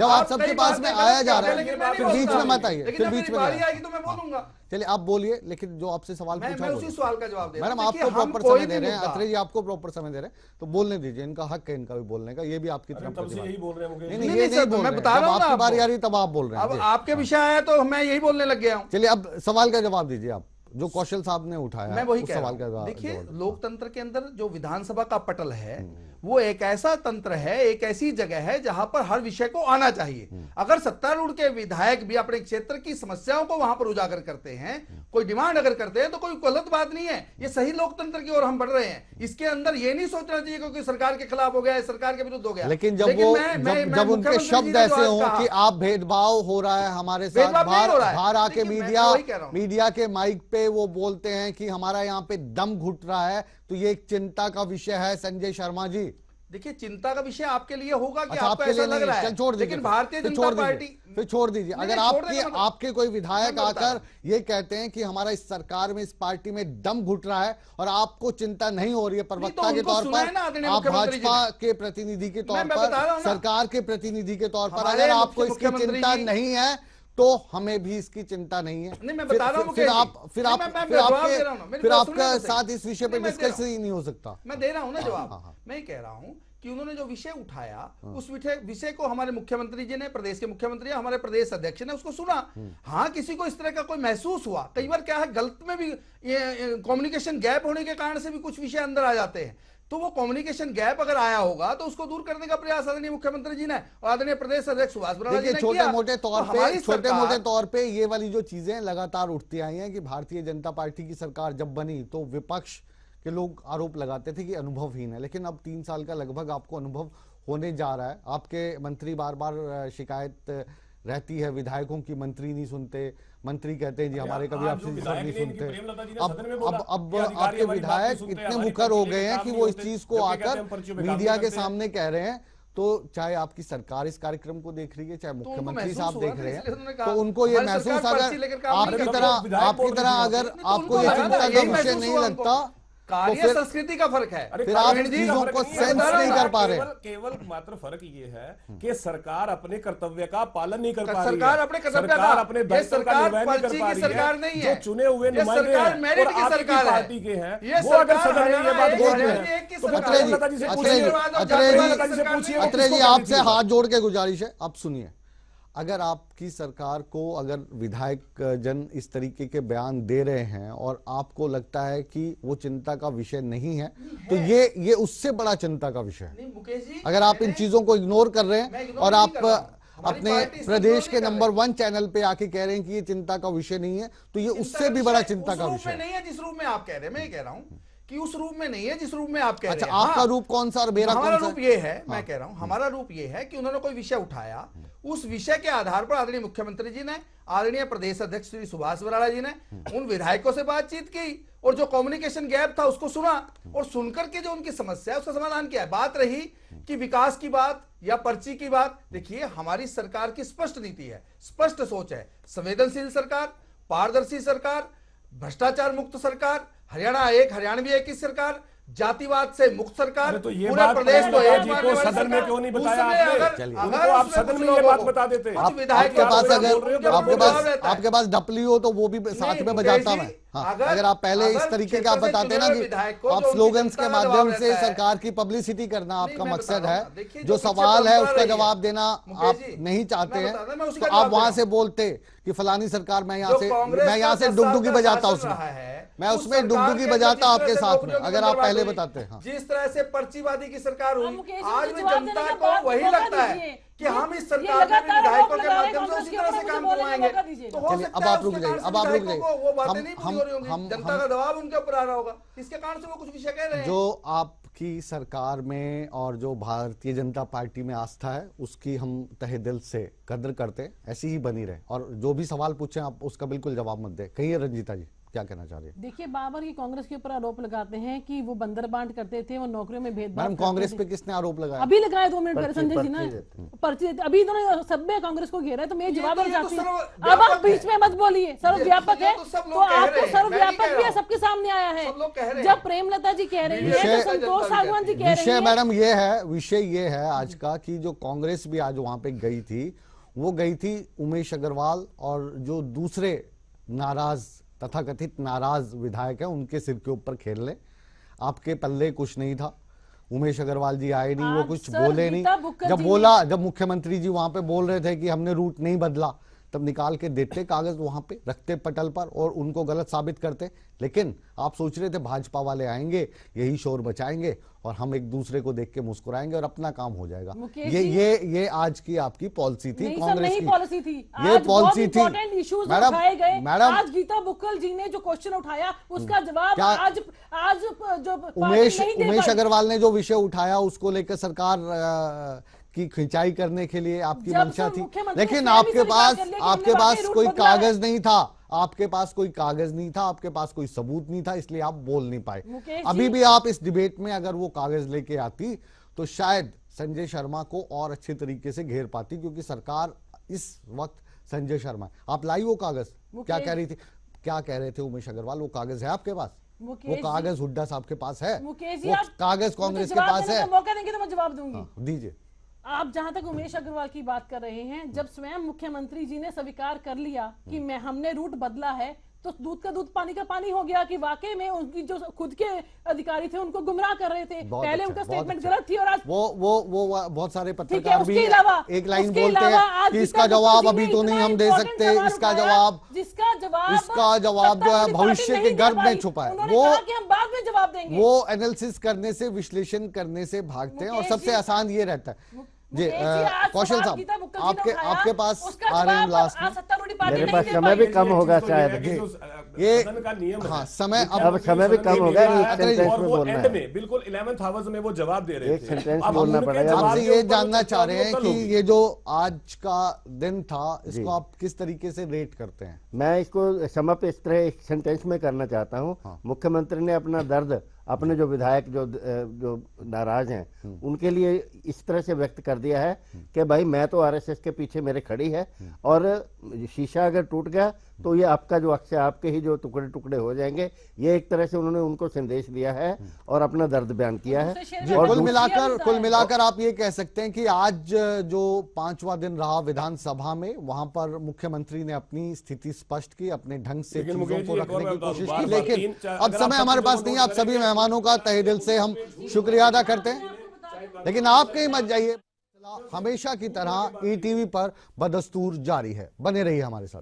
आप सबके पास में आया जा रहा है, फिर बीच में मत आइए, फिर बीच में आएगी तो मैं बोलूंगा। चलिए आप बोलिए, लेकिन जो आपसे सवाल पूछा मैं उसी सवाल का जवाब दे रहा हूं। मैडम आपको प्रॉपर समय दे रहे हैं, अत्रे जी आपको प्रॉपर समय दे रहे हैं, तो बोलने दीजिए, इनका हक है इनका भी बोलने का। ये भी आपकी तरफ यही बोल रहे हैं। नहीं, ये नहीं बोल रहे, मैं बता रहा हूं, आपकी बारी आ रही तब आप बोल रहे हैं। अब आपके विषय आया तो मैं यही बोलने लग गया हूं। चलिए अब सवाल का जवाब दीजिए आप, जो कौशल साहब ने उठाया, मैं वही सवाल का जवाब। देखिए, लोकतंत्र के अंदर जो विधानसभा का पटल है वो एक ऐसा तंत्र है, एक ऐसी जगह है जहां पर हर विषय को आना चाहिए। अगर सत्तारूढ़ के विधायक भी अपने क्षेत्र की समस्याओं को वहां पर उजागर करते हैं, कोई डिमांड अगर करते हैं, तो कोई गलत बात नहीं है। ये सही लोकतंत्र की ओर हम बढ़ रहे हैं। इसके अंदर ये नहीं सोचना चाहिए क्योंकि सरकार के खिलाफ हो गया है, सरकार के विरुद्ध हो गया। लेकिन जब उनके शब्द ऐसे हों कि आप भेदभाव हो रहा है हमारे साथ, बाहर आके मीडिया के माइक पे वो बोलते हैं कि हमारा यहाँ पे दम घुट रहा है, तो ये एक चिंता का विषय है संजय शर्मा जी। देखिए, चिंता का विषय आपके लिए होगा कि आपको ऐसा लग रहा है, छोड़ दीजिए, लेकिन भारतीय जनता पार्टी फिर छोड़ दीजिए। अगर आपके कोई विधायक आकर ये कहते हैं कि हमारा इस सरकार में, इस पार्टी में दम घुट रहा है और आपको चिंता नहीं हो रही है प्रवक्ता के तौर पर, आप भाजपा के प्रतिनिधि के तौर पर, सरकार के प्रतिनिधि के तौर पर, अगर आपको इसकी चिंता नहीं है तो हमें भी इसकी चिंता नहीं है। नहीं, मैं बता रहा हूं, फिर आपका साथ इस विषय पर डिस्कस ही नहीं हो सकता। मैं दे रहा हूं ना जवाब। मैं ये कह रहा हूं कि उन्होंने जो विषय उठाया उस विषय को हमारे मुख्यमंत्री जी ने, प्रदेश के मुख्यमंत्री, हमारे प्रदेश अध्यक्ष ने उसको सुना। हाँ, किसी को इस तरह का कोई महसूस हुआ, कई बार क्या है, गलत में भी ये कम्युनिकेशन गैप होने के कारण से भी कुछ विषय अंदर आ जाते हैं। तो वो कम्युनिकेशन गैप अगर आया होगा तो उसको दूर करने का प्रयास आदरणीय मुख्यमंत्री जी ने और आदरणीय प्रदेश अध्यक्ष सुभाष बराला जी ने किया। छोटे मोटे तौर पे ये वाली जो चीजें लगातार उठती आई हैं कि भारतीय जनता पार्टी की सरकार जब बनी तो विपक्ष के लोग आरोप लगाते थे कि अनुभवहीन है, लेकिन अब 3 साल का लगभग आपको अनुभव होने जा रहा है। आपके मंत्री बार बार शिकायत रहती है विधायकों की, मंत्री नहीं सुनते, मंत्री कहते हैं जी हमारे कभी आपसे नहीं सुनते। अब आपके विधायक इतने मुखर हो गए हैं कि वो इस चीज को आकर मीडिया के सामने कह रहे हैं। तो चाहे आपकी सरकार इस कार्यक्रम को देख रही है, चाहे मुख्यमंत्री साहब देख रहे हैं, तो उनको ये महसूस, अगर आपकी तरह अगर आपको ये चिंता का विषय नहीं लगता, कार्य संस्कृति का फर्क है। फिर आप चीजों को सेंस नहीं कर पा रहे। केवल मात्र फर्क ये है कि सरकार अपने कर्तव्य का पालन नहीं कर पा रही है। सरकार अपने कर्तव्य का, अपने दायित्व का निर्वहन नहीं कर पा रही है। सरकार नहीं है, जो चुने हुए नुमाइंदे हैं मेरिट की सरकार पार्टी के हैं, वो अगर सदन में ये बात बोल रहे हैं तो अत्रे जी आपसे हाथ जोड़ के गुजारिश है, आप सुनिए। अगर आपकी सरकार को, अगर विधायक जन इस तरीके के बयान दे रहे हैं और आपको लगता है कि वो चिंता का विषय नहीं है, तो ये उससे बड़ा चिंता का विषय है। अगर आप इन चीजों को इग्नोर कर रहे हैं और अपने पार्टी इसमें प्रदेश विरोध के नहीं कर नंबर 1 चैनल पे आके कह रहे हैं कि ये चिंता का विषय नहीं है, तो ये उससे भी बड़ा चिंता का विषय है नहीं है जिस रूप में आप कह रहे हैं। मैं ये कह रहा हूं कि उस रूप में नहीं है जिस रूप में आप कह अच्छा, रहे हैं। आपका रूप कौन सा और मेरा हमारा कौन सा? रूप ये है, मैं कह रहा हूं हमारा रूप ये है कि उन्होंने कोई विषय उठाया, उस विषय के आधार पर आदरणीय मुख्यमंत्री जी ने, आदरणीय प्रदेश अध्यक्ष श्री सुभाष बराड़ा जी ने उन विधायकों से बातचीत की और जो कम्युनिकेशन गैप था उसको सुना और सुनकर के जो उनकी समस्या है उसका समाधान किया है। बात रही कि विकास की बात या पर्ची की बात, देखिए हमारी सरकार की स्पष्ट नीति है, स्पष्ट सोच है, संवेदनशील सरकार, पारदर्शी सरकार, भ्रष्टाचार मुक्त सरकार, हरियाणा एक हरियाणवी एक की सरकार, जातिवाद से मुक्त सरकार, तो ये पूरे बात प्रदेश को एक जी मानने को वाली सदन में सरकार। क्यों नहीं उस बताया समय आपने? अगर उनको आप सदन में ये बात बता देते। आपके पास डपली हो तो वो भी साथ में बजाता मैं। हाँ, अगर आप पहले इस तरीके का बताते ना कि आप स्लोगन्स के माध्यम से सरकार की पब्लिसिटी करना आपका मकसद है, जो सवाल है उसका जवाब देना आप नहीं चाहते हैं, तो आप वहां से बोलते कि फलानी सरकार, मैं यहाँ से डुगडुगी बजाता उसमें, मैं उसमें डुगडुगी बजाता आपके साथ में, अगर आप पहले बताते हैं। जिस तरह से पर्चीवादी की सरकार हुई, मुकेश जी, आज मुझे में जवाब जनता देने के को बाद वही मौका लगता है दीजिए। कि हम इस ये सरकार में लगातार विधायकों आरोप के लगा रहे हैं, माध्यम से कांग्रेस उसी के तरह ऊपर से काम मुझे बोलने का करवाएंगे। मौका दीजिए। तो हो चलिए, सकता अब है आप रुक उसके जाइए, कारण अब आप रुक विधायकों जाइए। को वो बातें हम- नहीं पूरी हम- हो रही होंगी, हम- जनता का दबाव उनके ऊपर आ रहा होगा, इसके कारण से वो कुछ विषय कह रहे हैं। जो आपकी सरकार में और जो भारतीय जनता पार्टी में आस्था है उसकी हम तहे दिल से कद्र करते हैं, ऐसी ही बनी रहे, और जो भी सवाल पूछे आप उसका बिल्कुल जवाब मत दें। कहिए रंजीता जी, क्या कहना चाह रही है? देखिए, बाबर की कांग्रेस के ऊपर आरोप लगाते हैं कि वो बंदर बांट करते थे, वो नौकरियों में भेदभाव मैडम, करते कांग्रेस थे। पे किसने आरोप लगाया? अभी लगाए 2 मिनट पहले पर्ची- संजय जी ने पर्ची देते पर्ची देते, अभी इन्होंने सब में कांग्रेस को घेरा है, तो मैं ये जवाब तो- देना ये तो चाहती हूँ। सर्वव्यापक अब आप है। बीच में मत बोलिए, सर्वव्यापक ये है तो सब लोग तो कह रहे आपको हैं, मैं नहीं सर्वव्यापक कह भी रहा है, हूं। सबके सामने आया है। सब लोग कह रहे हैं। जब प्रेमलता जी कह रही है, विषय- तो संतोष सागवान जी कह रही विषय है। मैडम ये है, विषय ये है आज का कि जो कांग्रेस भी आज वहां पे गई थी, वो गई थी उमेश अग्रवाल और जो दूसरे नाराज तथाकथित नाराज विधायक है उनके सिर के ऊपर खेलने। आपके पल्ले कुछ नहीं था, उमेश अग्रवाल जी आए नहीं, वो कुछ बोले नहीं। जब मुख्यमंत्री जी वहां पे बोल रहे थे कि हमने रूट नहीं बदला, तब निकाल के देते कागज वहां पे, रखते पटल पर और उनको गलत साबित करते। लेकिन आप सोच रहे थे भाजपा वाले आएंगे, यही शोर बचाएंगे और हम एक दूसरे को देख के मुस्कुराएंगे और अपना काम हो जाएगा। ये आज की आपकी पॉलिसी थी कांग्रेस की। पॉलिसी थी, ये पॉलिसी थी मैडम। आज गीता बुक्कल जी ने जो क्वेश्चन उठाया उसका जवाब आज जो उमेश अग्रवाल ने जो विषय उठाया उसको लेकर सरकार की खिंचाई करने के लिए आपकी मंशा थी, लेकिन आपके पास कोई कागज नहीं था, आपके पास कोई कागज नहीं था, आपके पास कोई सबूत नहीं था, इसलिए आप बोल नहीं पाए। अभी भी आप इस डिबेट में अगर वो कागज लेके आती तो शायद संजय शर्मा को और अच्छे तरीके से घेर पाती, क्योंकि सरकार इस वक्त संजय शर्मा। आप लाई वो कागज, क्या कह रही थी, क्या कह रहे थे उमेश अग्रवाल? वो कागज है आपके पास? वो कागज हुड्डा साहब के पास है? वो कागज कांग्रेस के पास है? मौका देंगे तो मैं जवाब दूंगी। दीजिए। आप जहां तक उमेश अग्रवाल की बात कर रहे हैं, जब स्वयं मुख्यमंत्री जी ने स्वीकार कर लिया कि हमने रूट बदला है, तो दूध का दूध पानी का पानी हो गया कि वाकई में उनकी जो खुद के अधिकारी थे उनको गुमराह कर रहे थे। पहले उनका स्टेटमेंट गलत थी और आज वो बहुत सारे पत्रकार भी एक लाइन उसके बोलते हैं कि इसका जवाब अभी तो नहीं हम दे सकते, इसका जवाब जो है भविष्य के गर्भ में छुपा है। वो हम बाद में जवाब देंगे। वो एनालिसिस करने से, विश्लेषण करने से भागते हैं और सबसे आसान ये रहता है। जी कौशल साहब, आपके पास आ रहे हैं लास्ट में। मेरे पास समय भी कम होगा शायद, ये का नियम हाँ, समय अब समय भी कम होगा, एक सेंटेंस में बोलना है। बिल्कुल 11th आवर्स में वो जवाब दे रहे एक थे। सेंटेंस अब बोलना उनके पड़ेगा। जवाब आपसे के ये ऊपर जानना तो चाह रहे हैं कल कि होगी। ये जो आज का दिन था इसको आप किस तरीके से रेट करते हैं? मैं इसको समाप्त इस तरह एक सेंटेंस में करना चाहता हूँ। मुख्यमंत्री ने अपना दर्द अपने जो विधायक जो नाराज हैं उनके लिए इस तरह से व्यक्त कर दिया है कि भाई मैं तो आरएसएस के पीछे मेरे खड़ी है, और शीशा अगर टूट गया तो ये आपका जो अक्ष है, आपके ही जो टुकड़े टुकड़े हो जाएंगे। ये एक तरह से उन्होंने उनको संदेश दिया है और अपना दर्द बयान किया है। और कुल मिलाकर आप ये कह सकते हैं कि आज जो 5वां दिन रहा विधानसभा में, वहां पर मुख्यमंत्री ने अपनी स्थिति स्पष्ट की, अपने ढंग से चीजों को रखने की कोशिश की। लेकिन अब समय हमारे पास नहीं है। आप सभी मेहमानों का तहे दिल से हम शुक्रिया अदा करते हैं, लेकिन आप कहीं मत जाइए। हमेशा की तरह ईटीवी पर बदस्तूर जारी है, बने रहिए हमारे साथ।